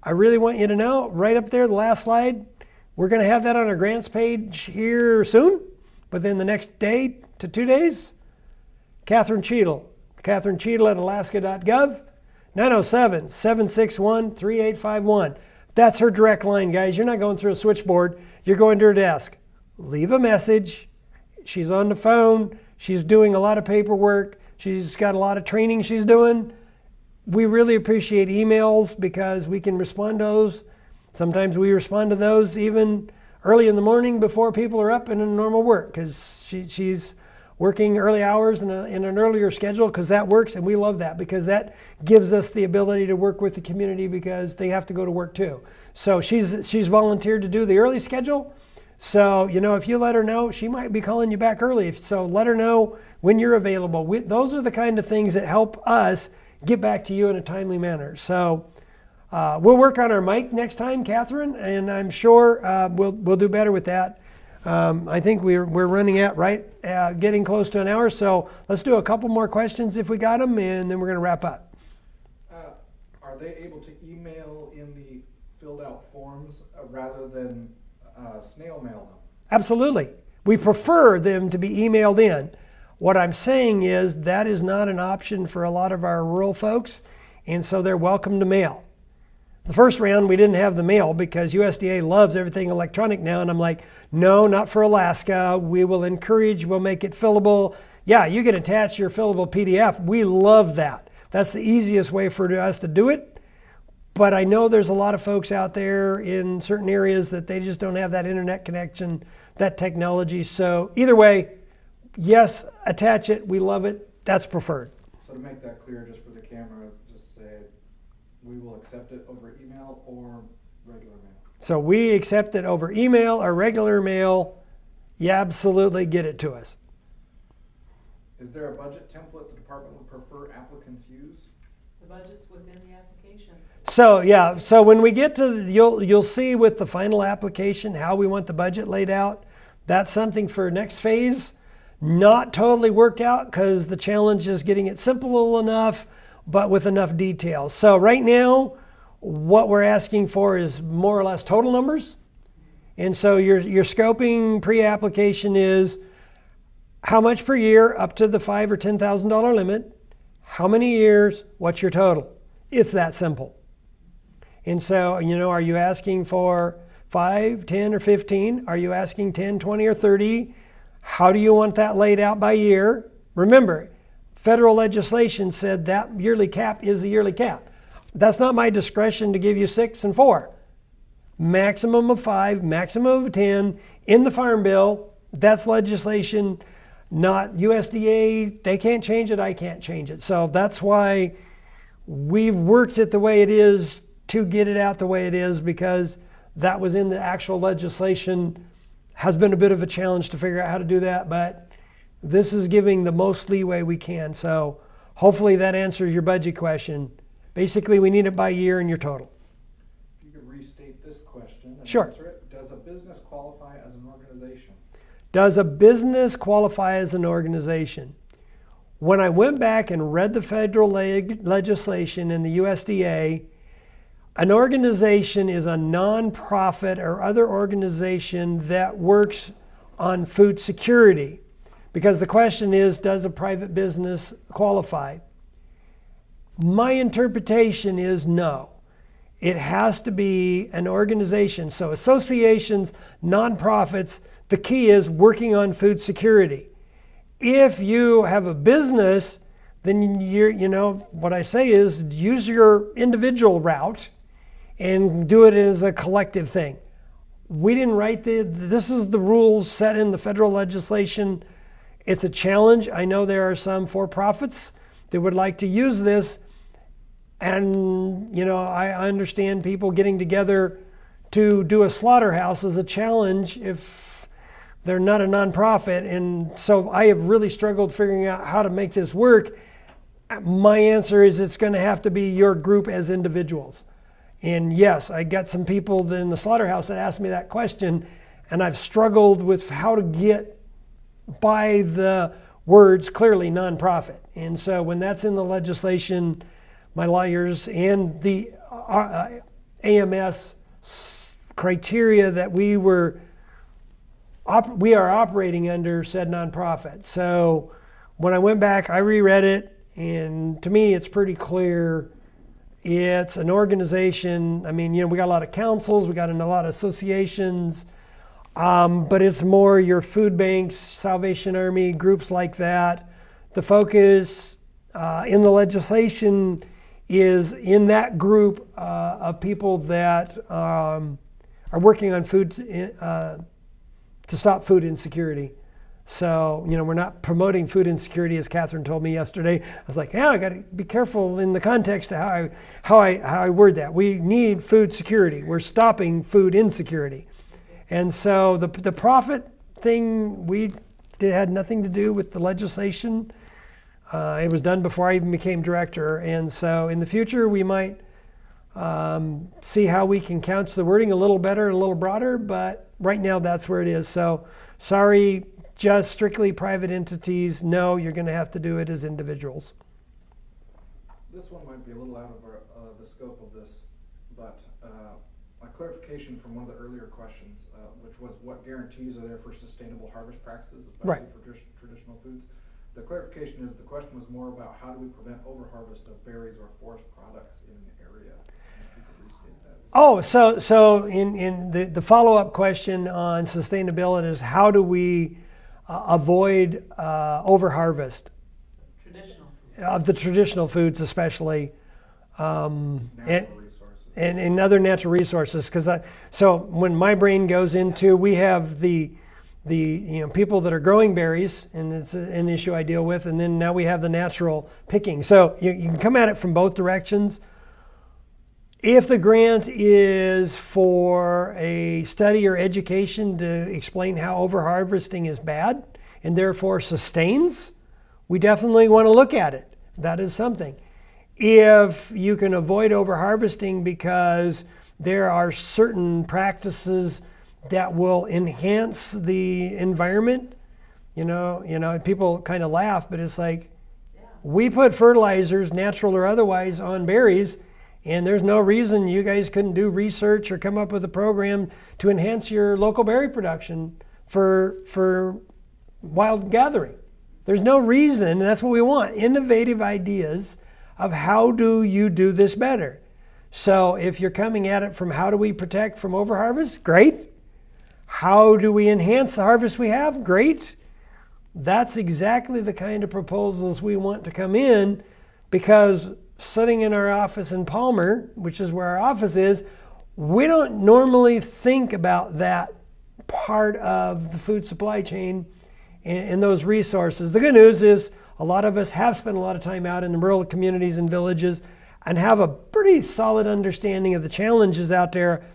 I really want you to know, right up there, the last slide, we're going to have that on our grants page here soon, within the next day to 2 days. Catherine Cheadle at alaska.gov, 907-761-3851. That's her direct line, guys. You're not going through a switchboard. You're going to her desk. Leave a message. She's on the phone. She's doing a lot of paperwork. She's got a lot of training she's doing. We really appreciate emails because we can respond to those. Sometimes we respond to those even early in the morning before people are up and in normal work, because she's working early hours in an earlier schedule, because that works, and we love that because that gives us the ability to work with the community because they have to go to work too. So she's volunteered to do the early schedule. So, if you let her know, she might be calling you back early. So let her know when you're available. Those are the kind of things that help us get back to you in a timely manner. So we'll work on our mic next time, Catherine, and I'm sure we'll do better with that. I think we're running at getting close to an hour. So let's do a couple more questions if we got them, and then we're going to wrap up. Are they able to email in the filled out forms rather than snail mail them? Absolutely. We prefer them to be emailed in. What I'm saying is that is not an option for a lot of our rural folks, and so they're welcome to mail. The first round we didn't have the mail because USDA loves everything electronic now, and I'm like, no, not for Alaska. We'll make it fillable. Yeah, you can attach your fillable PDF. We love that. That's the easiest way for us to do it. But I know there's a lot of folks out there in certain areas that they just don't have that internet connection, that technology. So either way, yes, attach it. We love it. That's preferred. So to make that clear, just for the camera, just say we will accept it over email or regular mail. So we accept it over email or regular mail. You absolutely get it to us. Is there a budget template the department would prefer applicants use? The budget's within the application. So when we get to, you'll see with the final application how we want the budget laid out. That's something for next phase. Not totally worked out because the challenge is getting it simple enough, but with enough detail. So right now, what we're asking for is more or less total numbers. And so your scoping pre-application is how much per year up to the $5,000 or $10,000 limit, how many years, what's your total? It's that simple. And so, are you asking for 5, 10, or 15? Are you asking 10, 20, or 30? How do you want that laid out by year? Remember, federal legislation said that yearly cap is the yearly cap. That's not my discretion to give you 6 and 4. Maximum of 5, maximum of 10 in the Farm Bill. That's legislation, not USDA. They can't change it. I can't change it. So that's why we've worked it the way it is to get it out the way it is, because that was in the actual legislation. Has been a bit of a challenge to figure out how to do that, but this is giving the most leeway we can. So hopefully that answers your budget question. Basically, we need it by year and your total. If you could restate this question and Sure. answer it. Does a business qualify as an organization? Does a business qualify as an organization? When I went back and read the federal legislation in the USDA, an organization is a nonprofit or other organization that works on food security. Because the question is, does a private business qualify? My interpretation is no. It has to be an organization. So associations, nonprofits, the key is working on food security. If you have a business, then what I say is use your individual route and do it as a collective thing. We didn't write this is the rules set in the federal legislation. It's a challenge. I know there are some for-profits that would like to use this. And, I understand people getting together to do a slaughterhouse is a challenge if they're not a nonprofit. And so I have really struggled figuring out how to make this work. My answer is it's going to have to be your group as individuals. And yes, I got some people in the slaughterhouse that asked me that question, and I've struggled with how to get by the words clearly nonprofit. And so when that's in the legislation, my lawyers and the AMS criteria that we are operating under said nonprofit. So when I went back, I reread it, and to me, it's pretty clear. It's an organization. I mean, we got a lot of councils, we got a lot of associations, but it's more your food banks, Salvation Army, groups like that. The focus in the legislation is in that group of people that are working on food to stop food insecurity. So, we're not promoting food insecurity, as Catherine told me yesterday. I was like, I got to be careful in the context of how I word that. We need food security. We're stopping food insecurity. And so the profit thing, it had nothing to do with the legislation. It was done before I even became director. And so in the future, we might see how we can couch the wording a little better, a little broader, but right now that's where it is. So sorry, just strictly private entities. No, you're going to have to do it as individuals. This one might be a little out of the scope of this, but my clarification from one of the earlier questions, which was what guarantees are there for sustainable harvest practices, especially for traditional foods. The clarification is the question was more about how do we prevent overharvest of berries or forest products in the area. If you could restate that. Oh, so in the follow-up question on sustainability is how do we avoid overharvest of the traditional foods, especially and other natural resources. So when my brain goes into, we have the people that are growing berries, and it's an issue I deal with, and then now we have the natural picking. So you can come at it from both directions. If the grant is for a study or education to explain how overharvesting is bad and therefore sustains, we definitely want to look at it. That is something. If you can avoid overharvesting because there are certain practices that will enhance the environment, people kind of laugh, but it's like, we put fertilizers, natural or otherwise, on berries, and there's no reason you guys couldn't do research or come up with a program to enhance your local berry production for wild gathering. There's no reason, and that's what we want, innovative ideas of how do you do this better. So if you're coming at it from how do we protect from overharvest, great. How do we enhance the harvest we have? Great. That's exactly the kind of proposals we want to come in, because sitting in our office in Palmer, which is where our office is, we don't normally think about that part of the food supply chain and those resources. The good news is a lot of us have spent a lot of time out in the rural communities and villages and have a pretty solid understanding of the challenges out there.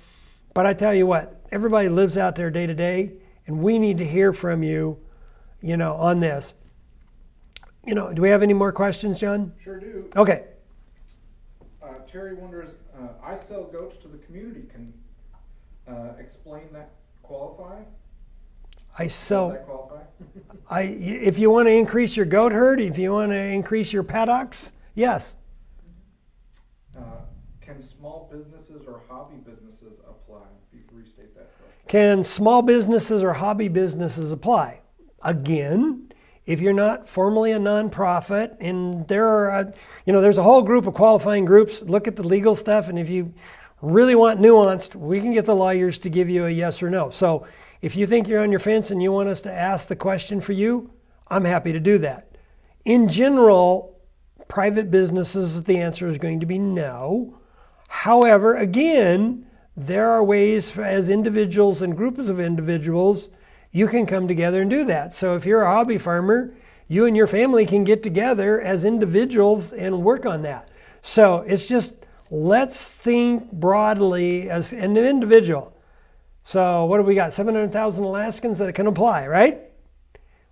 But I tell you what, everybody lives out there day to day, and we need to hear from you, on this. Do we have any more questions, John? Sure do. Okay. Terry wonders, I sell goats to the community. Can explain that qualify? Does that qualify? If you want to increase your goat herd, if you want to increase your paddocks, yes. Can small businesses or hobby businesses apply? If you could restate that question. Can small businesses or hobby businesses apply? Again, if you're not formally a nonprofit, and there's a whole group of qualifying groups, look at the legal stuff, and if you really want nuanced, we can get the lawyers to give you a yes or no. So if you think you're on your fence and you want us to ask the question for you, I'm happy to do that. In general, private businesses, the answer is going to be no. However, again, there are ways as individuals and groups of individuals, you can come together and do that. So if you're a hobby farmer, you and your family can get together as individuals and work on that. So it's just, let's think broadly as an individual. So what do we got? 700,000 Alaskans that can apply, right?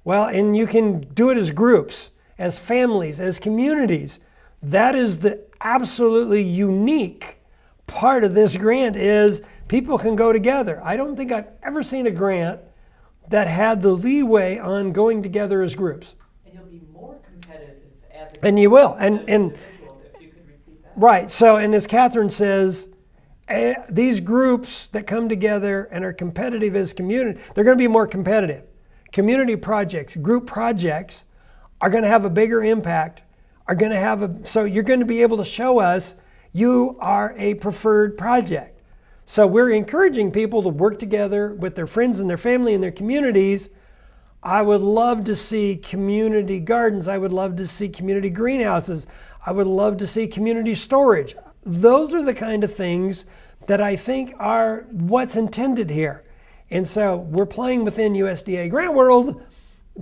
Well, and you can do it as groups, as families, as communities. That is the absolutely unique part of this grant, is people can go together. I don't think I've ever seen a grant that had the leeway on going together as groups. And you'll be more competitive as a And you will. And individual, if you could repeat that. right. So, and as Catherine says, these groups that come together and are competitive as community, they're going to be more competitive. Community projects, group projects are going to have a bigger impact, so you're going to be able to show us you are a preferred project. So we're encouraging people to work together with their friends and their family and their communities. I would love to see community gardens. I would love to see community greenhouses. I would love to see community storage. Those are the kind of things that I think are what's intended here. And so we're playing within USDA grant world,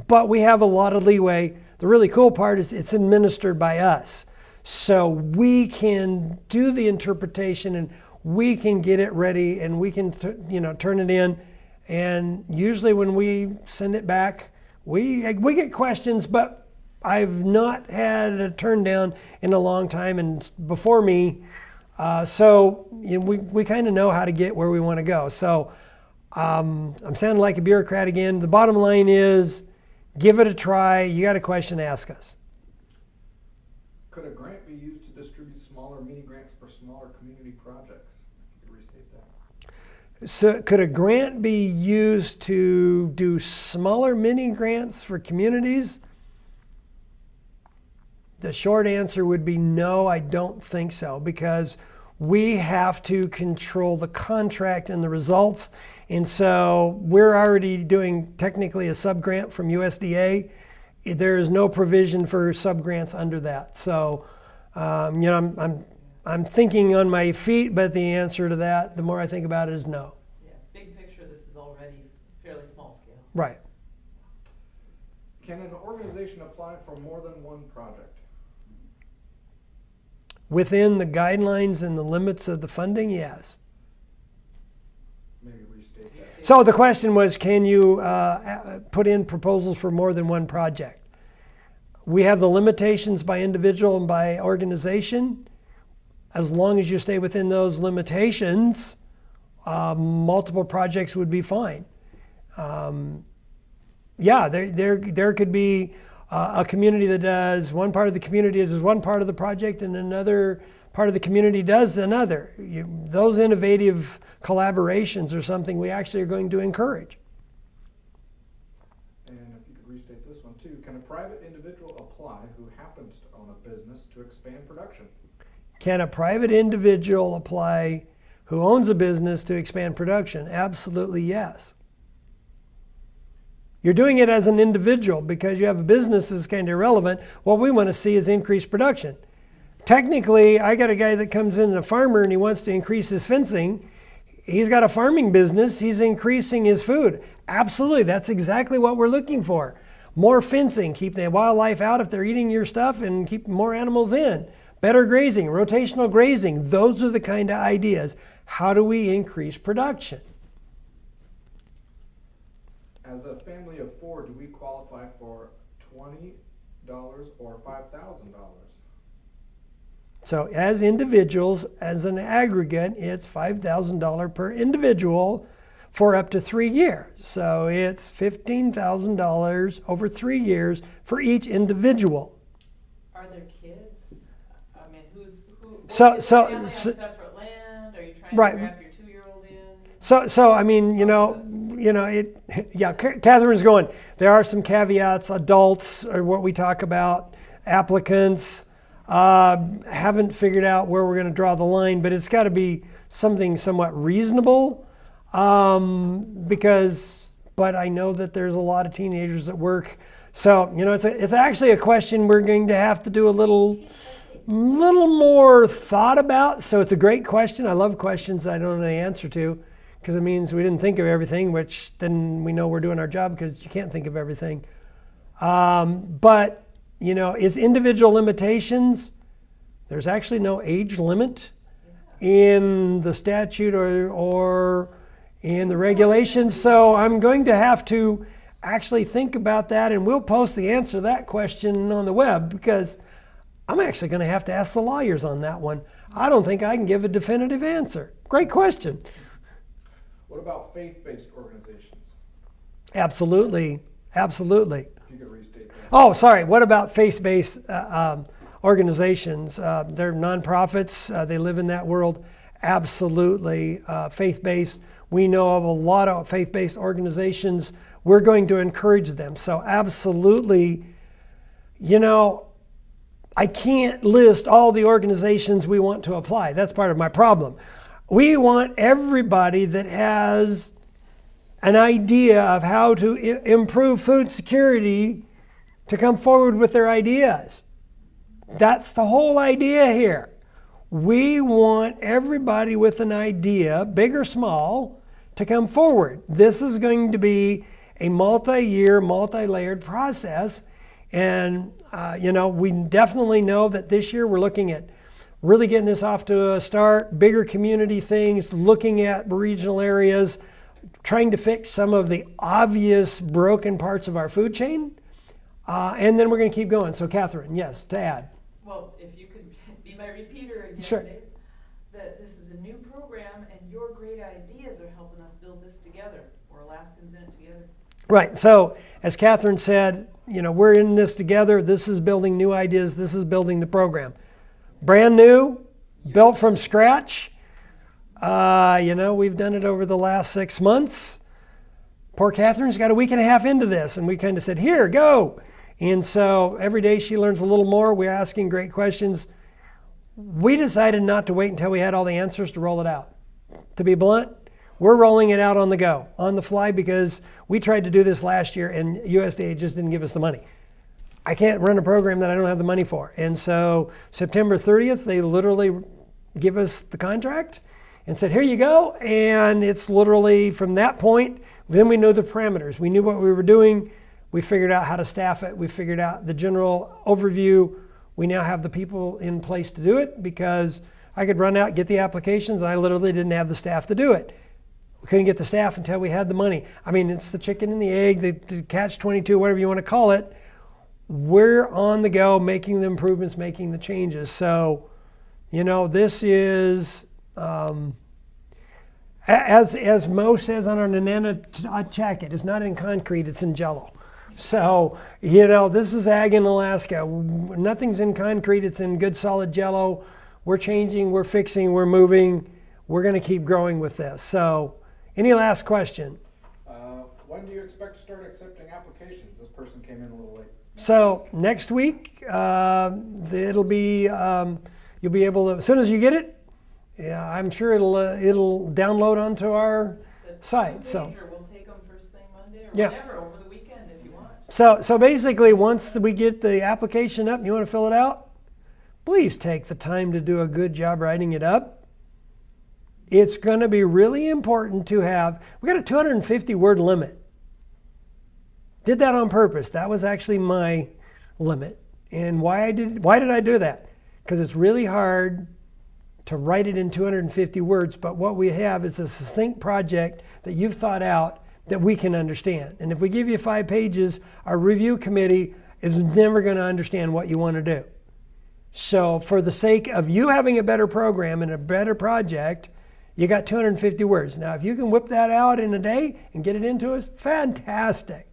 but we have a lot of leeway. The really cool part is it's administered by us. So we can do the interpretation and we can get it ready and we can turn it in. And usually when we send it back, we get questions, but I've not had a turn down in a long time and before me. So we kind of know how to get where we want to go. So I'm sounding like a bureaucrat again. The bottom line is give it a try. You got a question, ask us. Could a grant be used to distribute smaller mini grants for smaller community projects? Could you restate that? So could a grant be used to do smaller mini grants for communities? The short answer would be no, I don't think so, because we have to control the contract and the results. And so we're already doing technically a sub-grant from USDA. There is no provision for sub-grants under that. So, I'm thinking on my feet, but the answer to that, the more I think about it, is no. Yeah, big picture, this is already fairly small scale. Right. Can an organization apply for more than one project? Within the guidelines and the limits of the funding, yes. Maybe restate that. So the question was, can you put in proposals for more than one project? We have the limitations by individual and by organization. As long as you stay within those limitations, multiple projects would be fine. Yeah, there could be a community that does one part of the community does one part of the project and another part of the community does another. Those innovative collaborations are something we actually are going to encourage. And if you could restate this one too, can a private individual apply who happens to own a business to expand production? Can a private individual apply who owns a business to expand production? Absolutely yes. You're doing it as an individual because you have a business is kind of irrelevant. What we want to see is increased production. Technically, I got a guy that comes in, a farmer, and he wants to increase his fencing. He's got a farming business. He's increasing his food. Absolutely, that's exactly what we're looking for. More fencing, keep the wildlife out if they're eating your stuff and keep more animals in. Better grazing, rotational grazing. Those are the kind of ideas. How do we increase production? As a family of four, do we qualify for $20 or $5,000? So as individuals, as an aggregate, it's $5,000 per individual for up to 3 years. So it's $15,000 over 3 years for each individual. Are there kids? I mean, who is So- the so- family on so- separate land? Are you trying Right. to wrap your 2-year-old in? So I mean, Catherine's going, there are some caveats. Adults are what we talk about. Applicants, haven't figured out where we're going to draw the line, but it's got to be something somewhat reasonable but I know that there's a lot of teenagers at work. So, it's actually a question we're going to have to do a little more thought about. So it's a great question. I love questions I don't know the answer to, because it means we didn't think of everything, which then we know we're doing our job because you can't think of everything. But it's individual limitations. There's actually no age limit in the statute or in the regulations. So I'm going to have to actually think about that, and we'll post the answer to that question on the web, because I'm actually going to have to ask the lawyers on that one. I don't think I can give a definitive answer. Great question. What about faith-based organizations? Absolutely. If you could restate that. Oh, sorry. What about faith-based organizations? They're nonprofits. They live in that world. absolutely faith-based. We know of a lot of faith-based organizations. We're going to encourage them. So absolutely, you know, I can't list all the organizations we want to apply. That's part of my problem. We want everybody that has an idea of how to improve food security to come forward with their ideas. That's the whole idea here. We want everybody with an idea, big or small, to come forward. This is going to be a multi-year, multi-layered process. And, you know, we definitely know that this year we're looking at really getting this off to a start, bigger community things, looking at regional areas, trying to fix some of the obvious broken parts of our food chain. And then we're going to keep going. So, Catherine, yes, to add. Well, if you could be my repeater again, Sure. Dave, that this is a new program and your great ideas are helping us build this together. We're Alaskans in it together. Right. So, as Catherine said, you know, we're in this together. This is building new ideas. This is building the program. Brand new, built from scratch. You know, we've done it over the last 6 months. Poor Catherine's got a week and a half into this, and we kind of said, here, go. And so every day she learns a little more. We're asking great questions. We decided not to wait until we had all the answers to roll it out. To be blunt, we're rolling it out on the go, on the fly, because we tried to do this last year and USDA just didn't give us the money. I can't run a program that I don't have the money for. And so September 30th, they literally give us the contract and said, here you go. And it's literally from that point, then we know the parameters. We knew what we were doing. We figured out how to staff it. We figured out the general overview. We now have the people in place to do it because I could run out, get the applications. I literally didn't have the staff to do it. We couldn't get the staff until we had the money. I mean, it's the chicken and the egg, the catch-22, whatever you want to call it. We're on the go, making the improvements, making the changes. So, you know, this is, as Mo says on our Nanana jacket, it's not in concrete, it's in jello. So, you know, this is ag in Alaska. Nothing's in concrete, it's in good solid jello. We're changing, we're fixing, we're moving. We're going to keep growing with this. So, any last question? When do you expect to start accepting applications? This person came in a little late. So next week, it'll be, you'll be able to, as soon as you get it, yeah, I'm sure it'll download onto our site. So We'll take them first thing Monday or Yeah. whatever, over the weekend if you want. so basically, once we get the application up and you want to fill it out, please take the time to do a good job writing it up. It's going to be really important to have, we got a 250 word limit. Did that on purpose. That was actually my limit. And why did I do that? Because it's really hard to write it in 250 words, but what we have is a succinct project that you've thought out that we can understand. And if we give you 5 pages, our review committee is never going to understand what you want to do. So for the sake of you having a better program and a better project, you got 250 words. Now, if you can whip that out in a day and get it into us, fantastic.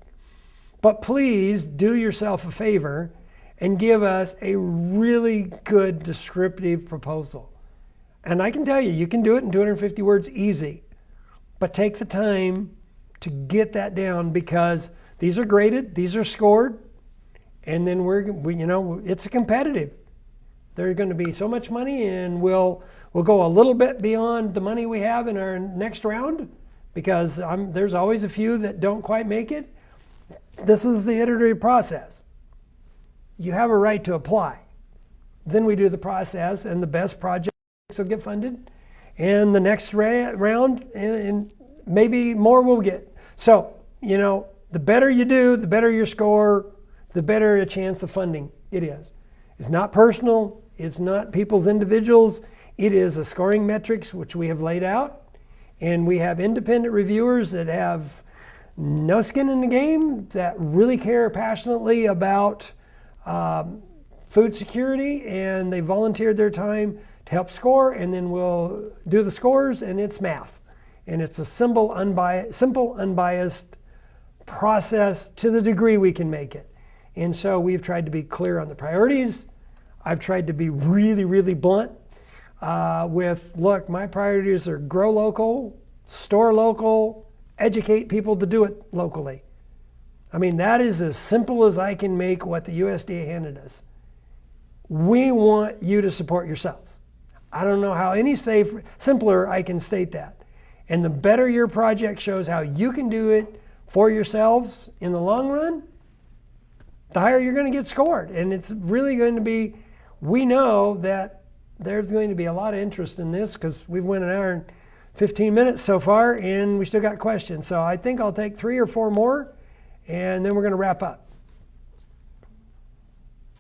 But please do yourself a favor and give us a really good descriptive proposal. And I can tell you, you can do it in 250 words easy. But take the time to get that down because these are graded, these are scored, and then we you know, it's competitive. There's going to be so much money, and we'll go a little bit beyond the money we have in our next round because there's always a few that don't quite make it. This is the iterative process. You have a right to apply. Then we do the process, and the best projects will get funded. And the next round, and maybe more will get. So, you know, the better you do, the better your score, the better a chance of funding it is. It's not personal. It's not people's individuals. It is a scoring metrics, which we have laid out. And we have independent reviewers that have no skin in the game, that really care passionately about food security, and they volunteered their time to help score, and then we'll do the scores, and it's math. And it's a simple, unbiased process to the degree we can make it. And so we've tried to be clear on the priorities. I've tried to be really, really blunt. look, my priorities are grow local, store local, educate people to do it locally. I mean, that is as simple as I can make what the USDA handed us. We want you to support yourselves. I don't know how any simpler I can state that. And the better your project shows how you can do it for yourselves in the long run, the higher you're going to get scored. And it's really going to be, we know that there's going to be a lot of interest in this because we've went an hour and 15 minutes so far and we still got questions. So I think I'll take 3 or 4 more and then we're going to wrap up.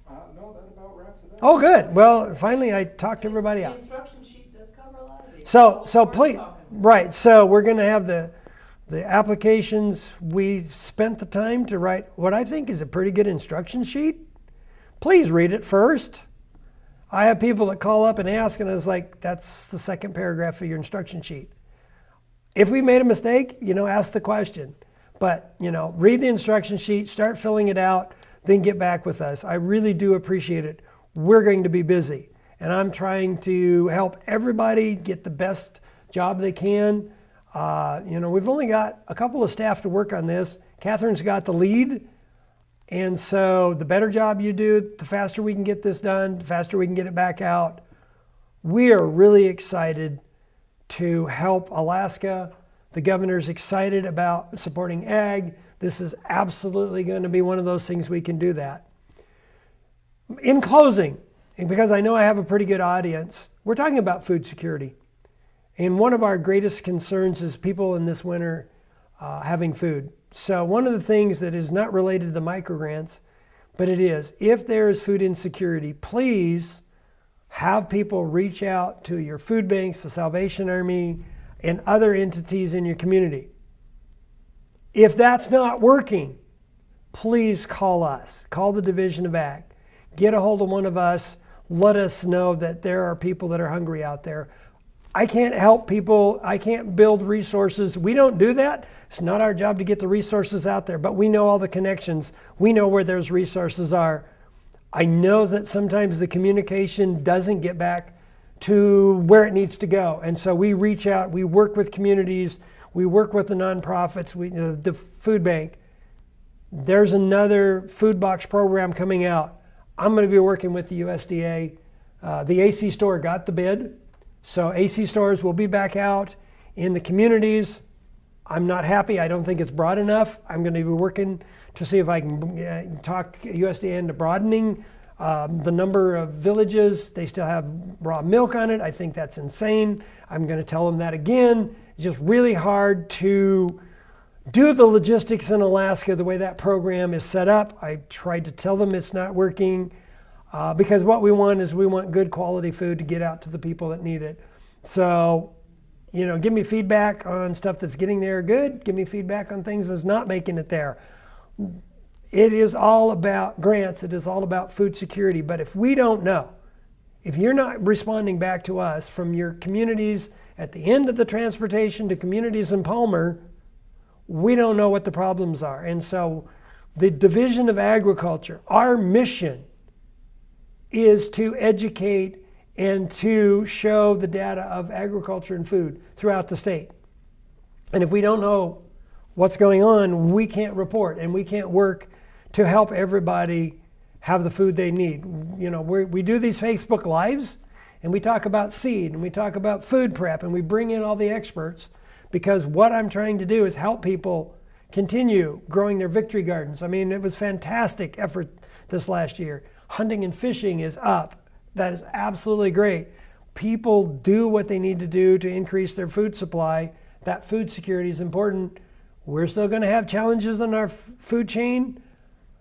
No, that about wraps it up. Oh, good. Well, finally I talked everybody out. The instruction sheet does cover a lot of these. So please, right, so we're going to have the applications. We spent the time to write what I think is a pretty good instruction sheet. Please read it first. I have people that call up and ask, and I was like, that's the second paragraph of your instruction sheet. If we made a mistake, ask the question. But, read the instruction sheet, start filling it out, then get back with us. I really do appreciate it. We're going to be busy, and I'm trying to help everybody get the best job they can. We've only got a couple of staff to work on this. Catherine's got the lead. And so the better job you do, the faster we can get this done, the faster we can get it back out. We are really excited to help Alaska. The governor's excited about supporting ag. This is absolutely going to be one of those things we can do that. In closing, and because I know I have a pretty good audience, we're talking about food security. And one of our greatest concerns is people in this winter having food. So one of the things that is not related to the microgrants, but it is, if there is food insecurity, please have people reach out to your food banks, the Salvation Army, and other entities in your community. If that's not working, please call us. Call the Division of Ag. Get a hold of one of us. Let us know that there are people that are hungry out there. I can't help people. I can't build resources. We don't do that. It's not our job to get the resources out there, but we know all the connections. We know where those resources are. I know that sometimes the communication doesn't get back to where it needs to go. And so we reach out, we work with communities, we work with the nonprofits, the food bank. There's another food box program coming out. I'm going to be working with the USDA. The AC store got the bid. So AC stores will be back out in the communities. I'm not happy. I don't think it's broad enough. I'm going to be working to see if I can talk USDA into broadening the number of villages. They still have raw milk on it. I think that's insane. I'm going to tell them that again. It's just really hard to do the logistics in Alaska the way that program is set up. I tried to tell them it's not working. Because what we want is we want good quality food to get out to the people that need it. So, give me feedback on stuff that's getting there good. Give me feedback on things that's not making it there. It is all about grants. It is all about food security. But if we don't know, if you're not responding back to us from your communities at the end of the transportation to communities in Palmer, we don't know what the problems are. And so the Division of Agriculture, our mission is to educate and to show the data of agriculture and food throughout the state. And if we don't know what's going on, we can't report and we can't work to help everybody have the food they need. We do these Facebook Lives and we talk about seed and we talk about food prep and we bring in all the experts because what I'm trying to do is help people continue growing their victory gardens. I mean, it was fantastic effort this last year. Hunting and fishing is up. That is absolutely great. People do what they need to do to increase their food supply. That food security is important. We're still going to have challenges on our food chain.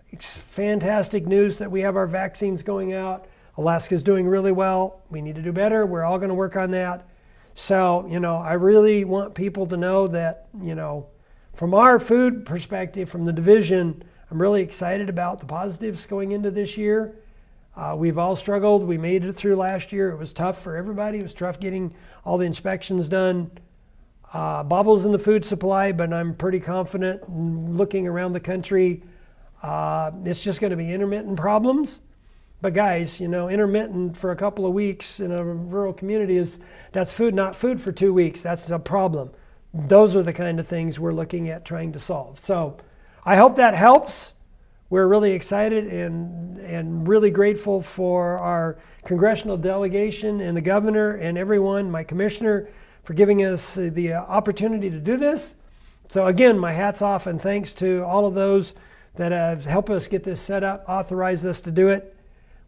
It's fantastic news that we have our vaccines going out. Alaska's doing really well. We need to do better. We're all going to work on that. So, I really want people to know that, from our food perspective, from the division, I'm really excited about the positives going into this year. We've all struggled. We made it through last year. It was tough for everybody. It was tough getting all the inspections done. Bobbles in the food supply, but I'm pretty confident looking around the country. It's just going to be intermittent problems. But guys, intermittent for a couple of weeks in a rural community that's food, not food for 2 weeks. That's a problem. Those are the kind of things we're looking at trying to solve. So I hope that helps. We're really excited and really grateful for our congressional delegation and the governor and everyone, my commissioner, for giving us the opportunity to do this. So again, my hat's off and thanks to all of those that have helped us get this set up, authorized us to do it.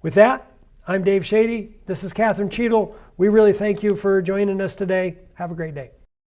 With that, I'm Dave Shady. This is Catherine Cheadle. We really thank you for joining us today. Have a great day.